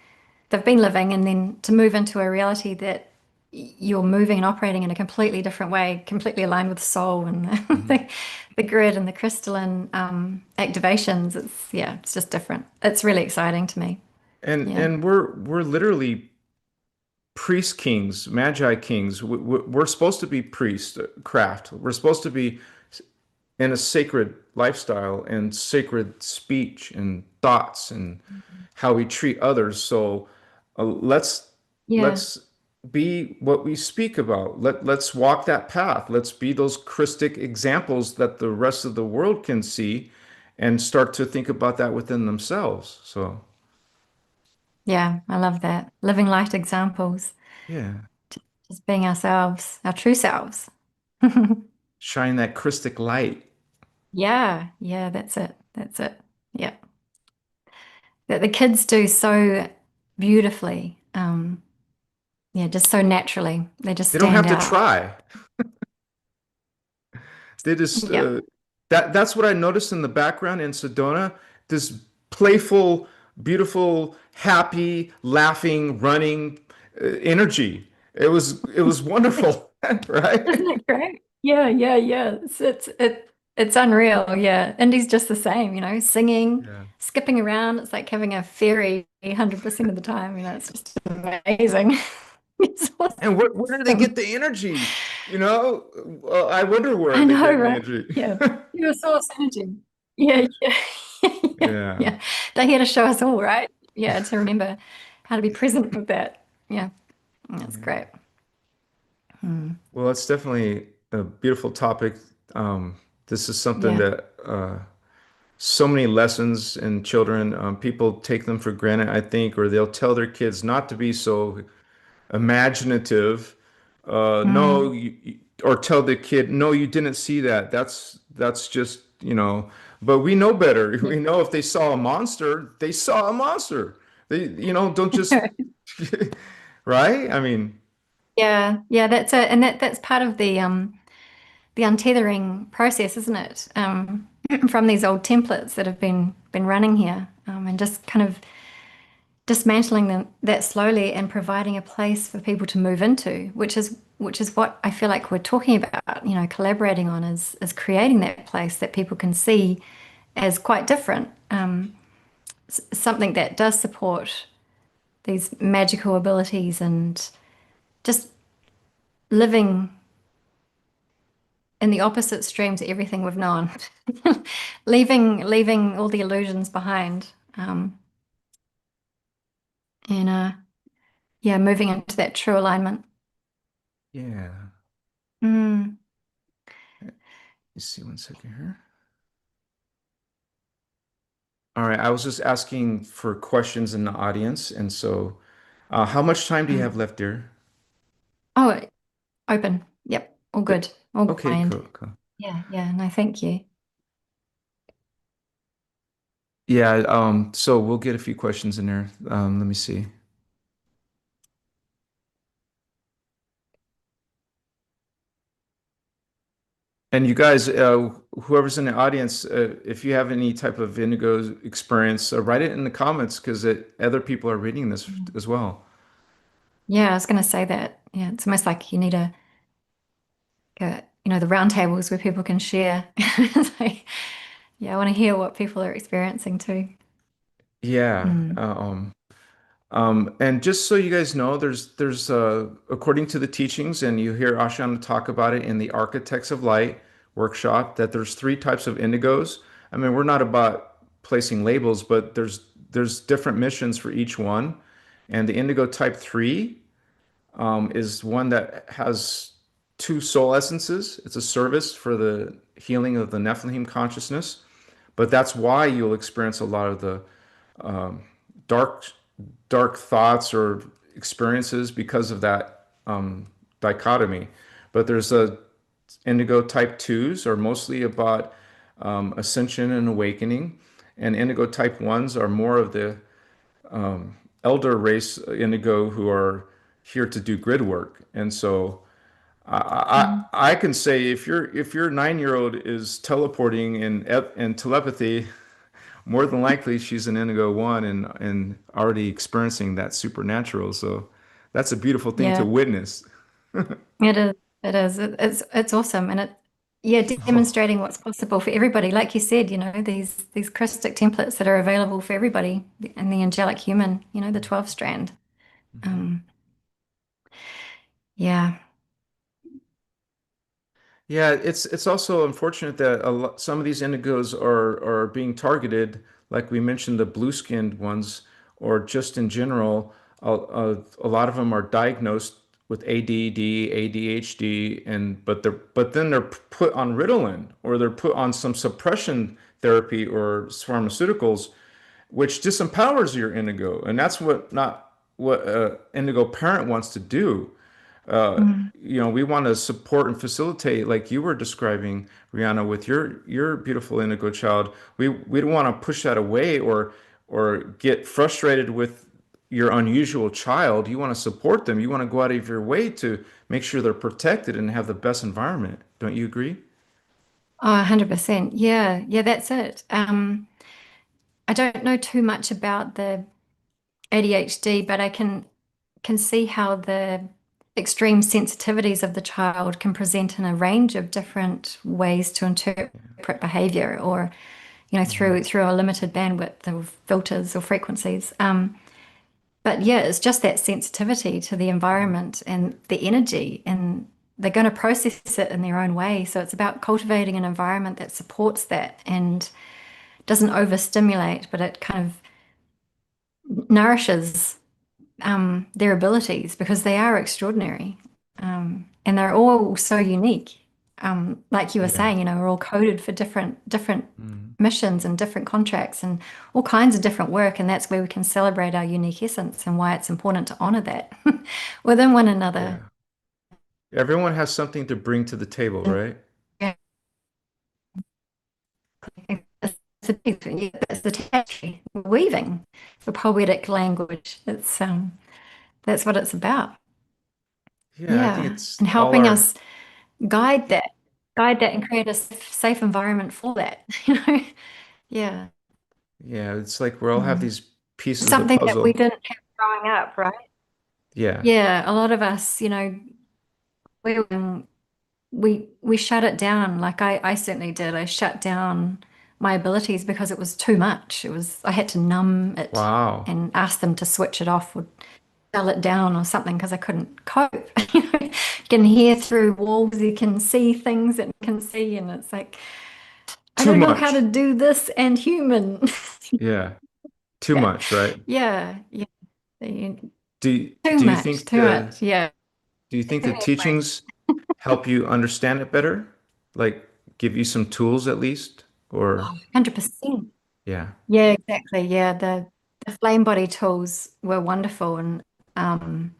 they've been living, and then to move into a reality that you're moving and operating in a completely different way, completely aligned with soul and Mhm. the grid and the crystalline activations. Yeah, it's just different. It's really exciting to me. And Yeah. and we're literally priest kings, magi kings. We're supposed to be priest craft. We're supposed to be in a sacred lifestyle and sacred speech and thoughts and how we treat others. So let's Yeah. let's be what we speak about. Let's walk that path. Let's be those Christic examples that the rest of the world can see and start to think about that within themselves. So Yeah. I love that. Living light examples, yeah, just being ourselves, our true selves. shine that Christic light. Yeah. Yeah. That's it. That's it. Yeah. That the kids do so beautifully. Yeah, just so naturally. They just They don't stand have to out. try. They just Yeah. that's what I noticed in the background in Sedona. This playful, beautiful, happy, laughing, running energy. It was wonderful, Isn't right? it great? Yeah, yeah, yeah. It's unreal. Yeah. Indy's just the same, singing, Yeah. skipping around. It's like having a fairy 100% of the time. It's just amazing. It's And where do they get awesome. the energy? I wonder where I they're know, getting the right? energy. Yeah. Pure source energy. Yeah, yeah. Yeah, Yeah. yeah. They're here to show us all, right? Yeah, to remember how to be present with that. Yeah, that's Yeah. great. Hmm. Well, it's definitely a beautiful topic. This is something Yeah. that so many lessons in children. People take them for granted, I think, or they'll tell their kids not to be so imaginative. No, Mm. or tell the kid, no, you didn't see that. That's just, but we know better. We know if they saw a monster, they saw a monster. Don't just, right? I mean, Yeah, yeah, that's it. And that's part of the untethering process, isn't it? From these old templates that have been running here, and just kind of dismantling that slowly and providing a place for people to move into, which is what I feel like we're talking about, collaborating on is creating that place that people can see as quite different, something that does support these magical abilities and just living in the opposite stream to everything we've known, leaving all the illusions behind, and yeah, moving into that true alignment. yeah. Mm, You see one second here. All right, I was just asking for questions in the audience, and so, how much time do you mm. have left, dear? Oh, open. Yep, all Eh, good. All good, Okay, my end. cool, cool. Yeah, yeah. No, thank you. Yeah, so we'll get a few questions in there. Let me see. And you guys, whoever's in the audience, if you have any type of indigo experience, write it in the comments because other people are reading this Mm. as well. Yeah, I was going to say that. Yeah, it's almost like you need the round tables where people can share. It's like, yeah, I want to hear what people are experiencing too. Yeah. Mm. And just so you guys know, there's according to the teachings, and you hear Ashana talk about it in the Architects of Light workshop, that there's three types of indigos. I mean, we're not about placing labels, but there's different missions for each one. And the Indigo Type 3 is one that has two soul essences. It's a service for the healing of the Nephilim consciousness, but that's why you'll experience a lot of the dark dark thoughts or experiences because of that dichotomy. But there's a indigo type 2s are mostly about ascension and awakening, and indigo type 1s are more of the elder race indigo who are here to do grid work. And so Mm. I can say if your 9-year-old is teleporting in telepathy, more than likely she's an indigo one and already experiencing that supernatural. So that's a beautiful thing to Yeah, witness. it is. It is. It's awesome, and yeah, Oh, demonstrating what's possible for everybody. Like you said, these Christic templates that are available for everybody, and the angelic human, the 12 strand. mhm. Um, yeah. Yeah, it's also unfortunate that some of these indigos are being targeted, like we mentioned, the blue-skinned ones, or just in general, a lot of them are diagnosed with ADD, ADHD, and but then they're put on Ritalin or they're put on some suppression therapy or pharmaceuticals, which disempowers your indigo, and that's not what indigo parent wants to do. uh, Mm. we want to support and facilitate, like you were describing, Rihanna, with your beautiful indigo child. We don't want to push that away or get frustrated with your unusual child. You want to support them. You want to go out of your way to make sure they're protected and have the best environment. Don't you agree? Oh, 100%. Yeah, yeah, that's it. I don't know too much about the ADHD, but I can see how the extreme sensitivities of the child can present in a range of different ways to interpret behavior, or Hmm. through a limited bandwidth of filters or frequencies. But yeah, it's just that sensitivity to the environment and the energy, and they're going to process it in their own way. So it's about cultivating an environment that supports that and doesn't overstimulate, but it kind of nourishes their abilities, because they are extraordinary, and they're all so unique. Like you were Yeah. saying, we're all coded for different Mhm. missions and different contracts and all kinds of different work, and that's where we can celebrate our unique essence and why it's important to honor that within one another. Yeah. Everyone has something to bring to the table, And right? yeah, it's the tapestry, weaving, the poetic language. That's what it's about. Yeah, I think Yeah, it's and all helping our us guide that, guide that and create a safe environment for that, Yeah. Yeah, it's like we all have Mm. these pieces of the Something that we puzzle. didn't have growing up, right? Yeah. Yeah, a lot of us, we we shut it down. Like I certainly did. I shut down my abilities because it was too much. I had to numb it Wow. and ask them to switch it off or dull it down or something because I couldn't cope. You can hear through walls, you can see things that you can see, and it's like, I Too don't know how to much. do this and human. Yeah. Too Yeah. much, right? Yeah. Yeah. You- Do Too do you much, think too the much. Yeah. do you think the teachings help you understand it better? Like give you some tools at least? Or 100%. yeah. Yeah, exactly. Yeah. The flame body tools were wonderful, and um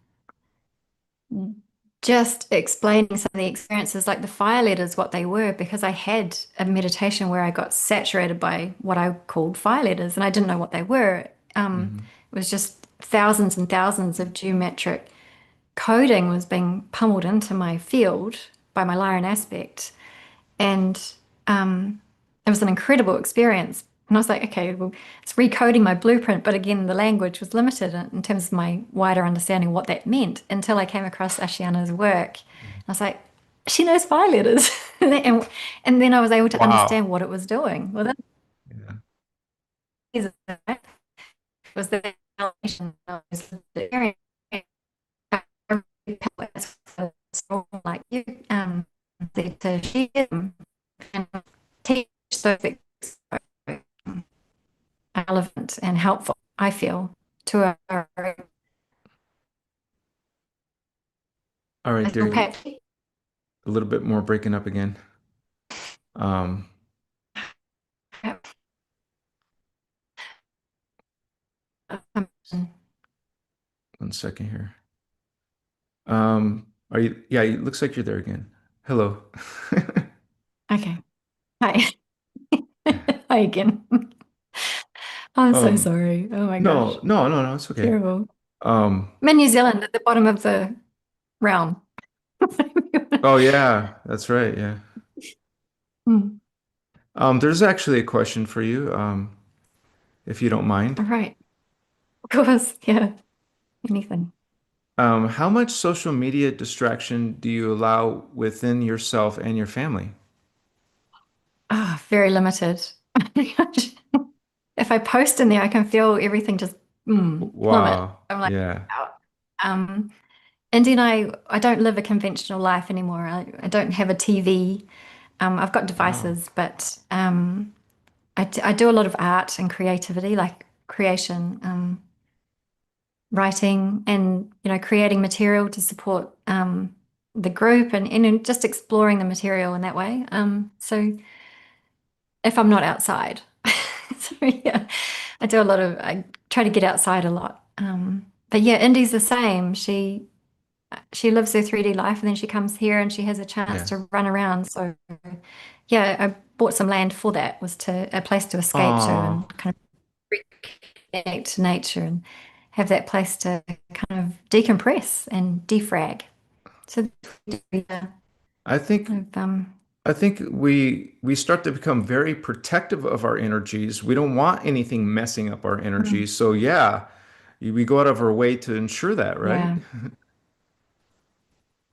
just explaining some of the experiences, like the fire letters, what they were, because I had a meditation where I got saturated by what I called fire letters, and I didn't know what they were. Hmm. It was just thousands and thousands of geometric coding was being pummeled into my field by my Lyran aspect. And it was an incredible experience. And I was like, okay, well, it's recoding my blueprint. But again, the language was limited in terms of my wider understanding of what that meant until I came across Ashiana's work. I was like, she knows fire letters. And then I was able to Wow. understand what it was doing. Well, that Yeah. was the validation of the area. Like you, to share them and teach those. and helpful, I feel, to our All right, there you patchy. a little bit more breaking up again. Um, one second here. Are you? Yeah, it looks like you're there again. Hello. Okay. Hi. Hi again. I'm so Um, sorry. Oh my no, gosh. no, no, no, it's okay. Terrible. Um, I'm in New Zealand at the bottom of the realm. oh yeah, that's right. Yeah. Hmm. There's actually a question for you, if you don't mind. All right. Of course. Yeah. Anything. How much social media distraction do you allow within yourself and your family? Ah, very limited. If I post in there, I can feel everything just plummet. Wow. I'm like, Yeah. out. Indy and I don't live a conventional life anymore. I don't have a TV. I've got Wow. devices, but I do a lot of art and creativity, like creation, writing, and creating material to support the group and just exploring the material in that way. So if I'm not outside, so yeah, I try to get outside a lot. But yeah, Indy's the same. She lives her 3D life and then she comes here and she has a chance Yeah. to run around. So yeah, I bought some land for that, was to a place to escape to Oh, and kind of reconnect to nature and have that place to kind of decompress and defrag. So yeah, I think I've, I think we start to become very protective of our energies. We don't want anything messing up our energies. So yeah, we go out of our way to ensure that, right? yeah.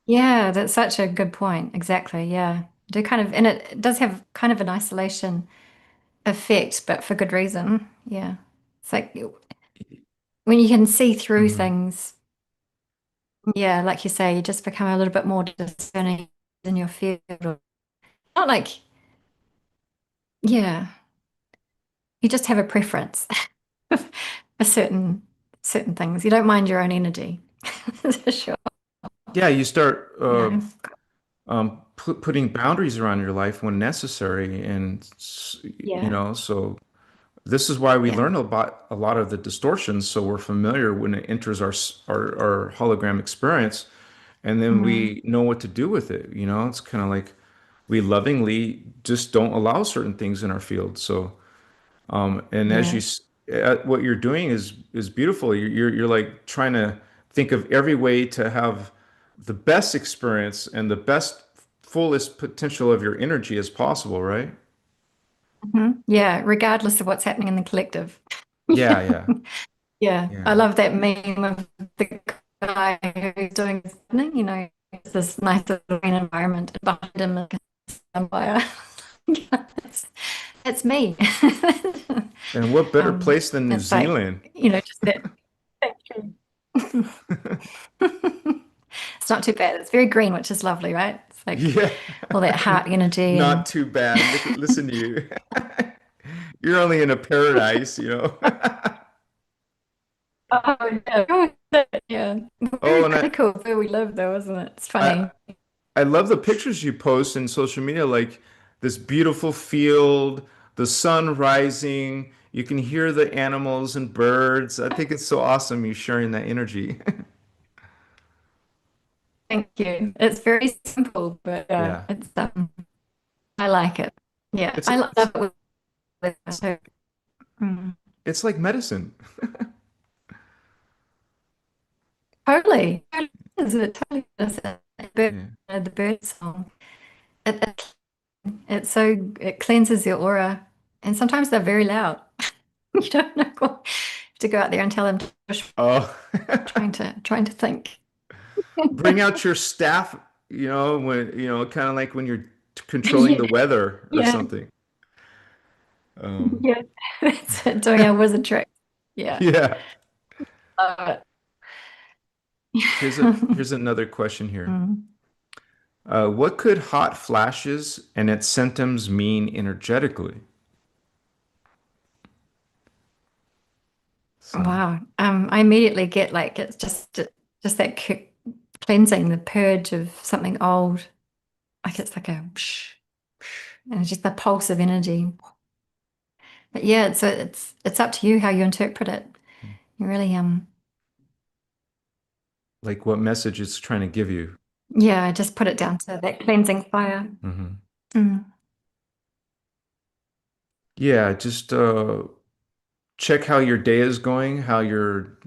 Yeah, that's such a good point. Exactly. Yeah. Do kind of, and it does have kind of an isolation effect, but for good reason. Yeah. It's like when you can see through Mhm. things, yeah, like you say, you just become a little bit more discerning in your field. Not like, yeah, you just have a preference for certain things. You don't mind your own energy. For sure. Yeah, you start Yeah. putting boundaries around your life when necessary, and Yeah. so this is why we Yeah. learn about a lot of the distortions, so we're familiar when it enters our hologram experience, and then Mm, we know what to do with it. It's kind of like we lovingly just don't allow certain things in our field. So, and as yeah. what you're doing is beautiful. You're like trying to think of every way to have the best experience and the best fullest potential of your energy as possible, right? Yeah. Regardless of what's happening in the collective. Yeah, Yeah. yeah, Yeah, I yeah. love that meme of the guy who's doing something, it's this nice little green environment and behind him like a sunfire. That's, that's me. And what better Um, place than New it's like, Zealand? just that true. It's not too bad. It's very green, which is lovely, right? It's like Yeah, all that heart energy not and too bad. Listen to you. You're only in a paradise. oh yeah. Oh, Very and critical of where we live though, isn't it? It's I funny. I love the pictures you post in social media, like this beautiful field, the sun rising. You can hear the animals and birds. I think it's so awesome you sharing that energy. Thank you. It's very simple, but Yeah. I like it. Yeah, It's I love it's it with so, mm. it's like medicine. Totally. Totally is. It totally is. Yeah. The bird song. It, it, it cleanses your aura, and sometimes they're very loud. You don't know what to go out there and tell them to push, Oh, trying to think. bring out your staff, when, kind of like when you're controlling Yeah, the weather or yeah, something. Um, yeah. That's it, doing our wizard trick. Yeah, yeah. love it. Here's another question here. Mm. What could hot flashes and its symptoms mean energetically? So, Wow. I immediately get like it's just that cleansing, the purge of something old. Like it's like a psh, and it's just the pulse of energy. But yeah, it's up to you how you interpret it. You really like what message it's trying to give you. yeah, I just put it down to that cleansing fire. Hmm. Mm. Yeah, just check how your day is going, how your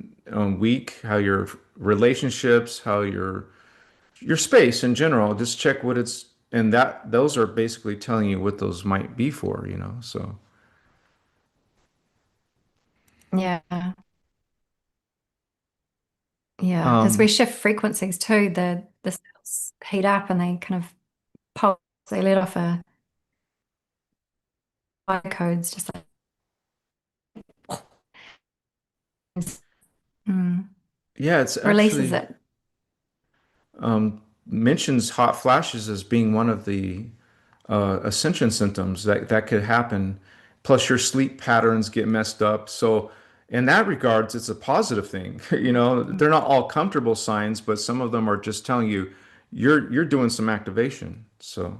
week, how your relationships, how your space in general. Just check what it's and that those are basically telling you what those might be for, you know. So, Yeah. Yeah, because we um, shift frequencies too. The cells heat up and they kind of pulse. They let off a fire codes, just like mm, yeah, it's releases actually it. mentions hot flashes as being one of the ascension symptoms that could happen. Plus, your sleep patterns get messed up. So, in that regards, it's a positive thing. You know, they're not all comfortable signs, but some of them are just telling you you're doing some activation. So,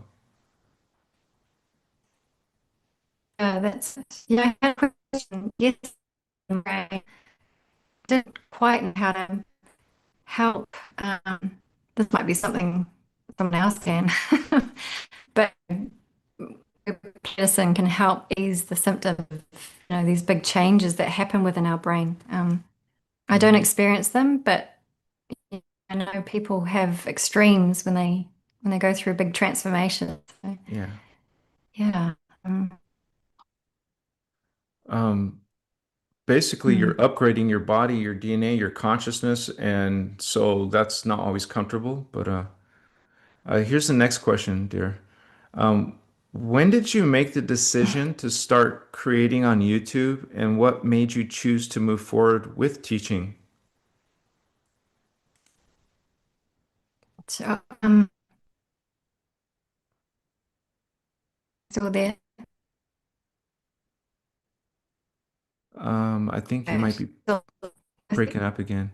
That's yeah. I had a question. Yes, I didn't quite know how to help. This might be something someone else can, but medicine can help ease the symptoms of these big changes that happen within our brain. I don't mhm. experience them, but I know people have extremes when they go through big transformations. So, Yeah. yeah. Um, Um, Basically, you're mm. upgrading your body, your DNA, your consciousness, and so that's not always comfortable. But here's the next question, dear. Um, when did you make the decision to start creating on YouTube, and what made you choose to move forward with teaching? So, still there. I think you might Right. be Still- breaking up again.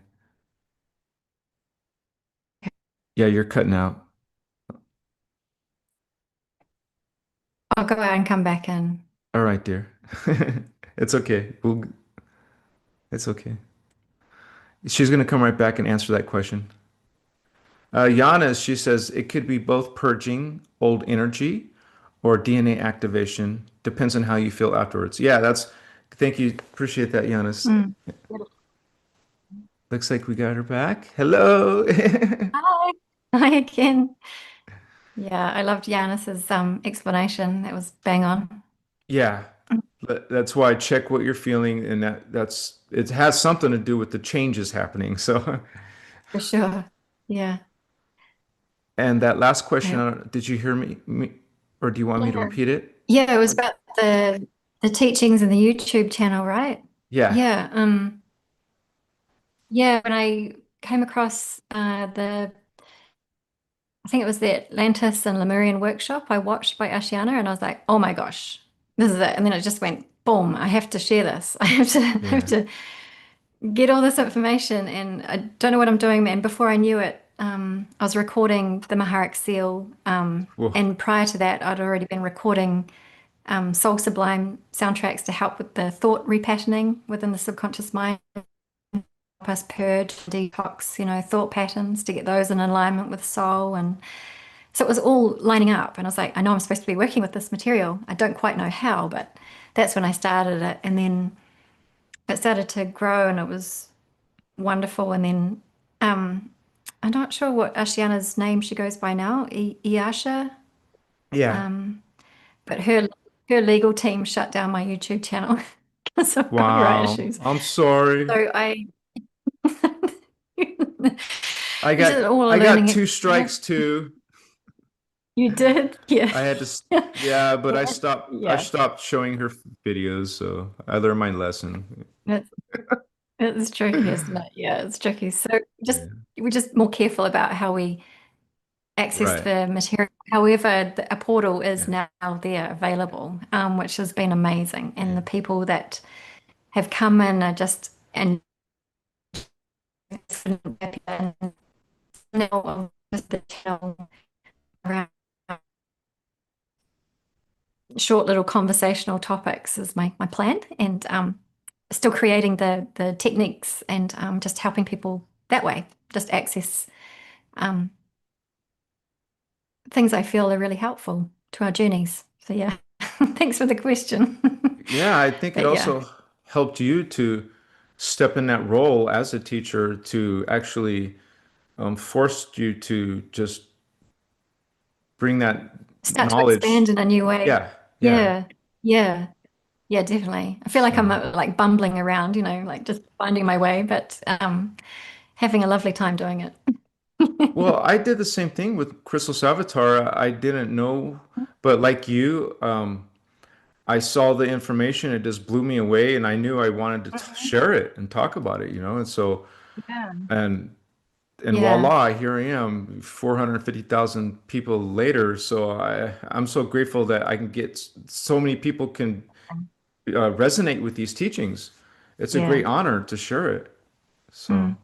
Yeah, you're cutting out. I'll go out and come back in. All right, dear. It's okay. It's okay. She's gonna come right back and answer that question. Yana, she says it could be both purging old energy or DNA activation. Depends on how you feel afterwards. Yeah, thank you. Appreciate that, Giannis. Mm. Looks like we got her back. Hello. Hi. Hi again. Yeah, I loved Yanis's explanation. That was bang on. Yeah, that's why I check what you're feeling, and that's it has something to do with the changes happening. So, For sure. Yeah. and that last question, Yeah. did you hear me, or do you want me to Yeah. repeat it? Yeah, it was about the teachings in the YouTube channel, right? Yeah, Yeah. Yeah, when I came across I think it was the Atlantis and Lemurian workshop I watched by Ashiana, and I was like, oh my gosh, this is it. And then it just went boom, I have to share this. I have yeah. to get all this information, and I don't know what I'm doing, man. Before I knew it, I was recording the Maharic Seal, Whoa. and prior to that, I'd already been recording Soul Sublime soundtracks to help with the thought repatterning within the subconscious mind, help us purge, detox, thought patterns to get those in alignment with soul. And so it was all lining up. And I was like, I know I'm supposed to be working with this material. I don't quite know how, but that's when I started it. And then it started to grow and it was wonderful. And then I'm not sure what Ashiana's name she goes by now, Iyasha, Yeah. um, but her legal team shut down my YouTube channel because of copyright Wow. issues. I'm sorry. So I, I it's just got all a I got learning two experience. strikes too. You did, yeah, I had to, yeah, but yeah, I yeah. stopped showing her videos, so I learned my lesson. It's it's tricky, isn't it? Yeah, it's tricky. So just Yeah. we're just more careful about how we access Right. the material. However, a portal is Yeah. now there available, which has been amazing. And Yeah. the people that have come in are just and now I'm just the channel around short little conversational topics is my plan, and still creating the techniques and just helping people that way, just access um, things I feel are really helpful to our journeys. So yeah, thanks for the question. Yeah, I think it But yeah, also helped you to step in that role as a teacher to actually forced you to just bring that start to expand knowledge. in a new way. Yeah, yeah. Yeah, yeah, yeah, definitely. I feel like I'm So, like bumbling around, like just finding my way, but having a lovely time doing it. well, I did the same thing with Crystal Avatar. I didn't know, but like you, I saw the information. It just blew me away, and I knew I wanted to Mhm. share it and talk about it, And so, Yeah. and Yeah. voila, here I am, 450,000 people later. So I'm so grateful that I can get so many people can resonate with these teachings. It's a Yeah. great honor to share it. So Mm.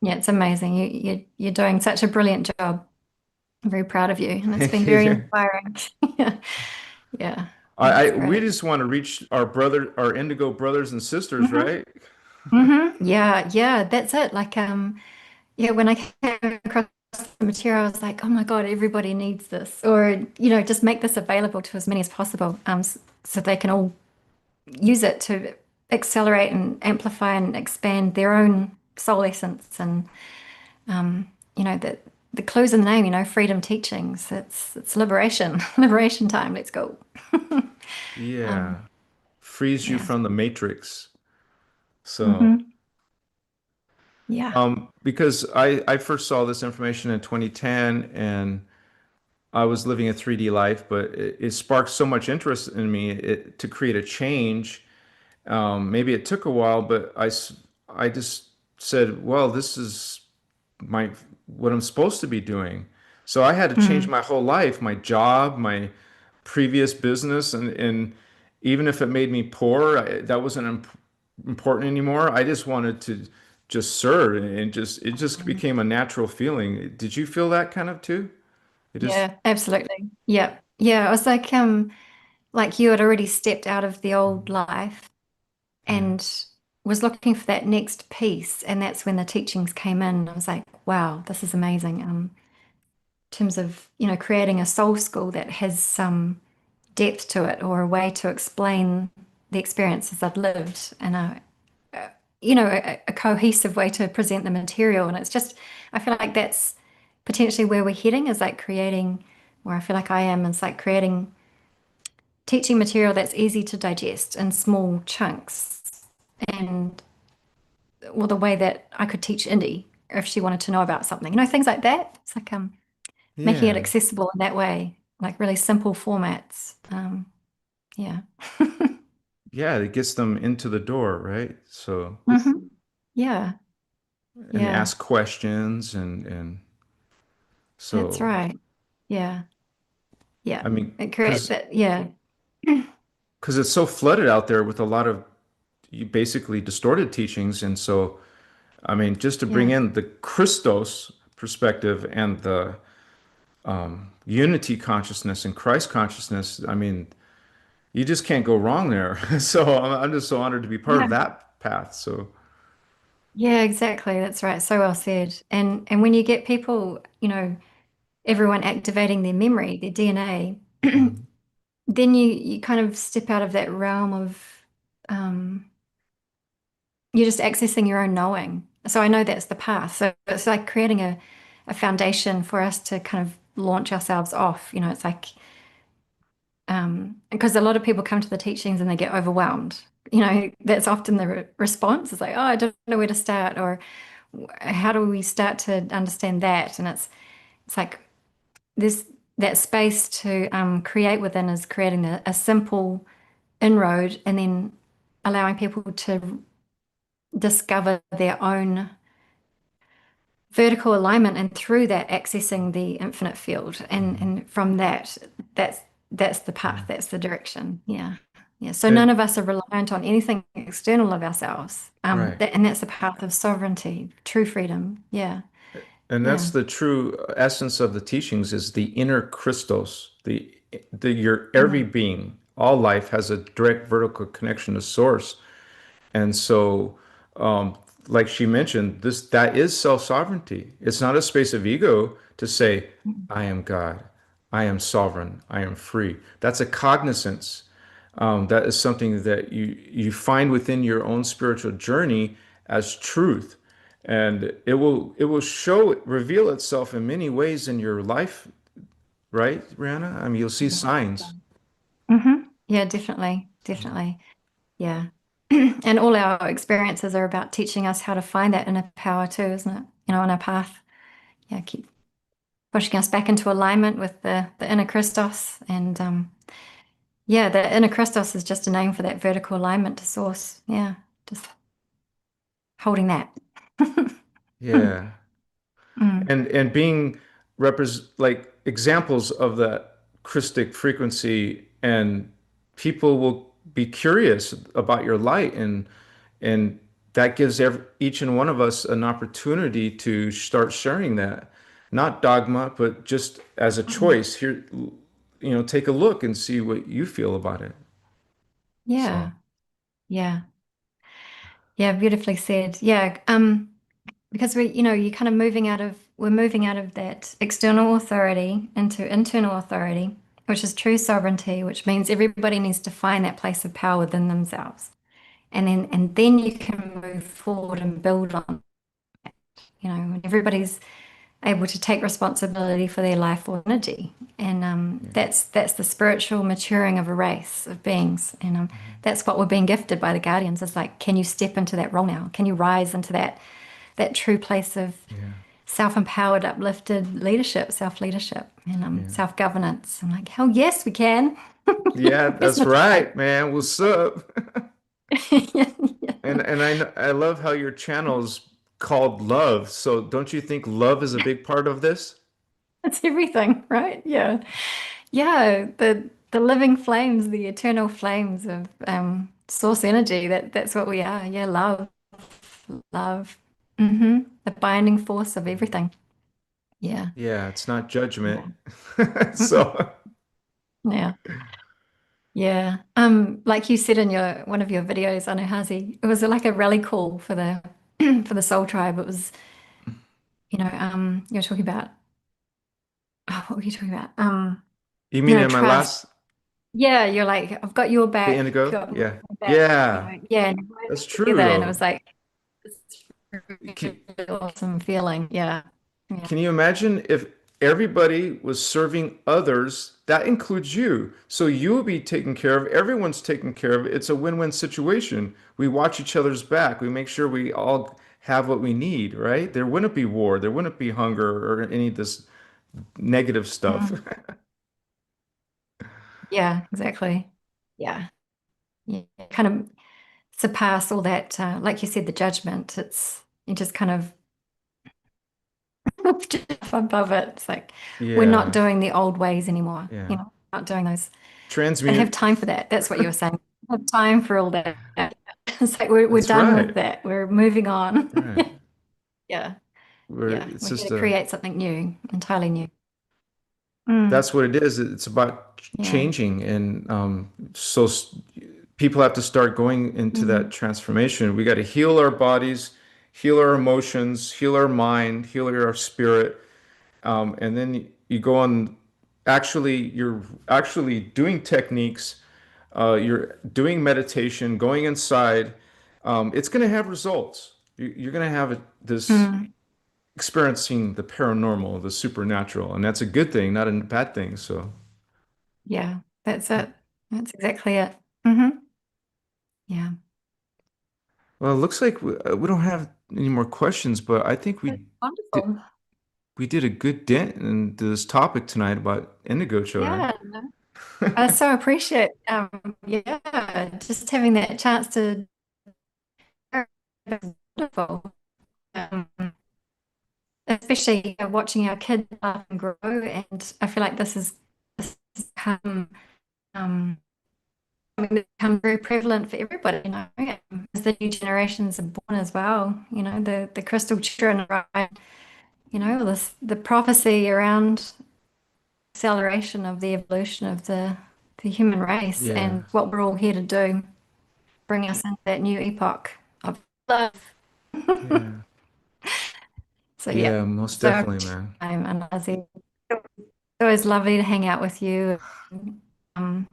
Yeah, it's amazing. You're doing such a brilliant job. I'm very proud of you, and it's been very inspiring. Yeah. Yeah. That's we great. just want to reach our Indigo brothers and sisters, right? Yeah, yeah, that's it. Like, yeah, when I came across the material, I was like, oh my God, everybody needs this. Or, just make this available to as many as possible, so they can all use it to accelerate and amplify and expand their own soul essence. And, the clues in the name, freedom teachings. It's liberation, liberation time. Let's go. Um, Yeah. Frees you yeah. from the matrix. So, hmm Yeah. because I first saw this information in 2010 and I was living a 3D life, but it sparked so much interest in me to create a change. Maybe it took a while, but I just said, well, this is my what I'm supposed to be doing. So I had to change Mm. my whole life, my job, my previous business, and even if it made me poor, that wasn't important anymore. I just wanted to just serve, and just it just became a natural feeling. Did you feel that kind of too? It just Yeah, absolutely. Yeah. Yeah. I was like you had already stepped out of the old life yeah, and was looking for that next piece. And that's when the teachings came in. I was like, wow, this is amazing. In terms of, creating a soul school that has some depth to it or a way to explain the experiences I've lived and a cohesive way to present the material. And it's just, I feel like that's potentially where we're heading is like creating, or I feel like I am, it's like creating teaching material that's easy to digest in small chunks. And well, the way that I could teach Indy if she wanted to know about something, things like that. It's like making it yeah, accessible in that way, like really simple formats. Yeah. yeah. It gets them into the door, right? So Yeah. and Yeah. ask questions and That's so right. Yeah. Yeah. I mean, It creates that. Yeah. because it's so flooded out there with a lot of basically distorted teachings, and so I mean, just to bring Yeah. in the Christos perspective and the unity consciousness and Christ consciousness, I mean, you just can't go wrong there. So I'm just so honored to be part of Yeah. that path. So, Yeah, exactly. That's right. So well said. And when you get people, everyone activating their memory, their DNA, mhm. then you kind of step out of that realm of um, you're just accessing your own knowing. So I know that's the path. So it's like creating a foundation for us to kind of launch ourselves off. It's like because a lot of people come to the teachings and they get overwhelmed. That's often the response. It's like, oh, I don't know where to start, or how do we start to understand that? And it's like this that space to create within is creating a simple inroad and then allowing people to discover their own vertical alignment and through that accessing the infinite field and Mhm. from that's the path, Yeah. that's the direction. Yeah. Yeah. So none And of us are reliant on anything external of ourselves. right. And that's the path of sovereignty, true freedom. Yeah. And that's Yeah. the true essence of the teachings is the inner Christos, the your every Mm. being, all life has a direct vertical connection to source. And so, um, like she mentioned, that is self-sovereignty. It's not a space of ego to say, I am God, I am sovereign, I am free. That's a cognizance. That is something that you find within your own spiritual journey as truth. And it will reveal itself in many ways in your life, right, Rihanna? I mean, you'll see signs. Yeah, definitely. Definitely. Yeah. And all our experiences are about teaching us how to find that inner power too, isn't it? On our path. Yeah, keep pushing us back into alignment with the inner Christos. And yeah, the inner Christos is just a name for that vertical alignment to source. Yeah, just holding that. Yeah. Mm. And being like examples of that Christic frequency, and people will be curious about your light, and that gives each and one of us an opportunity to start sharing that, not dogma, but just as a Mm. choice. Here, take a look and see what you feel about it. So Yeah, yeah, yeah, beautifully said. Yeah, because you're kind of we're moving out of that external authority into internal authority, which is true sovereignty, which means everybody needs to find that place of power within themselves. And then you can move forward and build on, when everybody's able to take responsibility for their life or energy. And yeah. that's the spiritual maturing of a race of beings. And Mhm. that's what we're being gifted by the guardians. Is like, can you step into that role now? Can you rise into that true place of Yeah. self-empowered, uplifted leadership, self-leadership, and Yeah. self-governance? I'm like, hell yes, we can. Yeah, Where's that's my time? right, man. What's up? Yeah. And I love how your channel's called love. So don't you think love is a big part of this? That's everything, right? Yeah. Yeah, the living flames, the eternal flames of source energy. That's what we are. Yeah, love, love. The binding force of everything. Yeah. Yeah, it's not judgment. Yeah. Mm-mm. So Yeah. Yeah. Like you said in your one of your videos, Anuhazi, it was like a rally call for the for the Soul Tribe. It was, you're talking about, oh, what were you talking about? you mean in my Trust. last Yeah, you're like, I've got your the back, indigo? got my Yeah. back, Yeah. yeah, and we're That's working true together. And it though. was like this Can, really awesome feeling. Yeah. Yeah. can you imagine if everybody was serving others? That includes you. So you'll be taken care of. Everyone's taken care of. It's a win-win situation. We watch each other's back. We make sure we all have what we need, right? There wouldn't be war. There wouldn't be hunger or any of this negative stuff. Mm. Yeah, exactly. Yeah. Yeah. Kind of surpass all that, like you said, the judgment. It's you just kind of just above it. It's like we're not Yeah. doing the old ways anymore. Yeah. Not doing those. Don't have Transmute. time for that. That's what you were saying. Don't have time for all that. It's like we're That's done with right. that. We're moving on. Right. Yeah. Where Yeah. it's We're here just to create something new, entirely new. that's Mm. what it is. It's about Yeah. changing. And people have to start going into that Mm. transformation. We got to heal our bodies, heal our emotions, heal our mind, heal our spirit. And then you go on, you're actually doing techniques, you're doing meditation, going inside. It's going to have results. You're going to have this Mm. experiencing the paranormal, the supernatural, and that's a good thing, not a bad thing. So, Yeah. That's it. That's exactly it. Hmm. Yeah. well, it looks like we don't have any more questions, but I think That's did wonderful. we did a good dent in this topic tonight about indigo children. Yeah. No, I so appreciate, yeah, just having that chance to. It's wonderful. Um, Especially watching our kids laugh and grow. And I feel like this has become um, something that becomes very prevalent for everybody, as the new generations are born as well. The crystal children, right? The prophecy around acceleration of the evolution of the human race Yeah. and what we're all here to do, bring us into that new epoch of love. Yeah. So yeah, Yeah, most so definitely, man. I'm Anazi. It's always lovely to hang out with you. Um,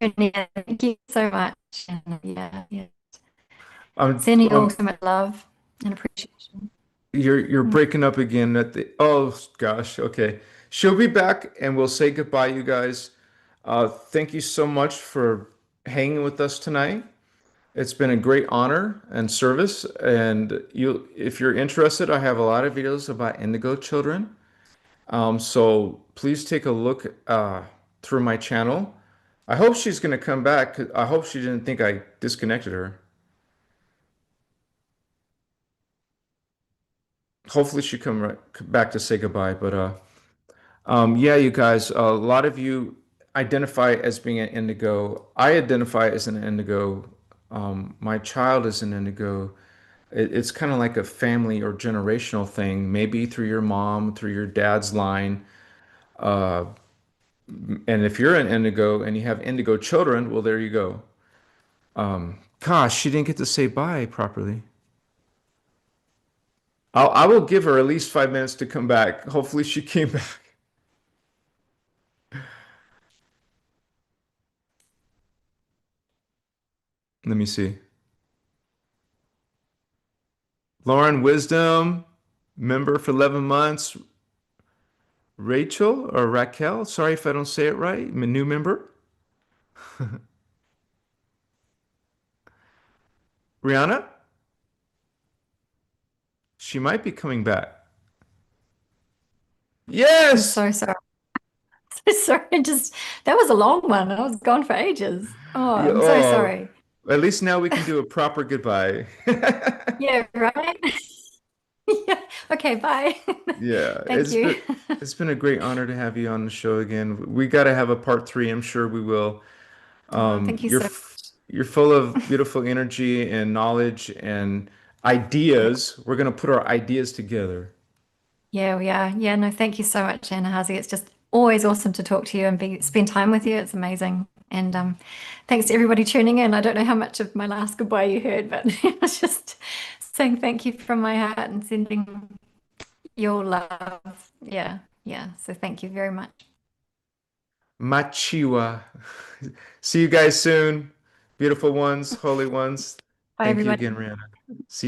yeah, thank you so much. And yeah, yeah. Um, Sending you all um, so much love and appreciation. you're Mm. breaking up again at the, oh gosh, okay. She'll be back and we'll say goodbye, you guys. Thank you so much for hanging with us tonight. It's been a great honor and service. And if you're interested, I have a lot of videos about indigo children. So please take a look through my channel. I hope she's going to come back. I hope she didn't think I disconnected her. Hopefully she come back to say goodbye. But yeah, you guys, a lot of you identify as being an indigo. I identify as an indigo. My child is an indigo. It's kind of like a family or generational thing, maybe through your mom, through your dad's line. Uh, and if you're an indigo and you have indigo children, well, there you go. Gosh, she didn't get to say bye properly. I will give her at least 5 minutes to come back. Hopefully she came back. Let me see. Lauren Wisdom, member for 11 months. Rachel or Raquel, sorry if I don't say it right. I'm a new member. Rihanna, she might be coming back. I'm Yes! so sorry. So sorry. Just that was a long one. I was gone for ages. Oh, Yeah, I'm so oh, sorry. at least now we can do a proper goodbye. Yeah, right. Yeah. Okay, bye. Yeah, Thank you. it's been a great honor to have you on the show again. We got to have a part three. I'm sure we will. Oh, thank you so You're full of beautiful energy and knowledge and much. ideas. We're gonna put our ideas together. Yeah, we are. Yeah, no, thank you so much, Anna Hazy. It's just always awesome to talk to you and spend time with you. It's amazing. And thanks to everybody tuning in. I don't know how much of my last goodbye you heard, but it was just saying thank you from my heart and sending your love. Yeah, yeah. So thank you very much. Machiwa. See you guys soon. Beautiful ones, holy ones. Bye, Thank you everybody. again, Rihanna. See you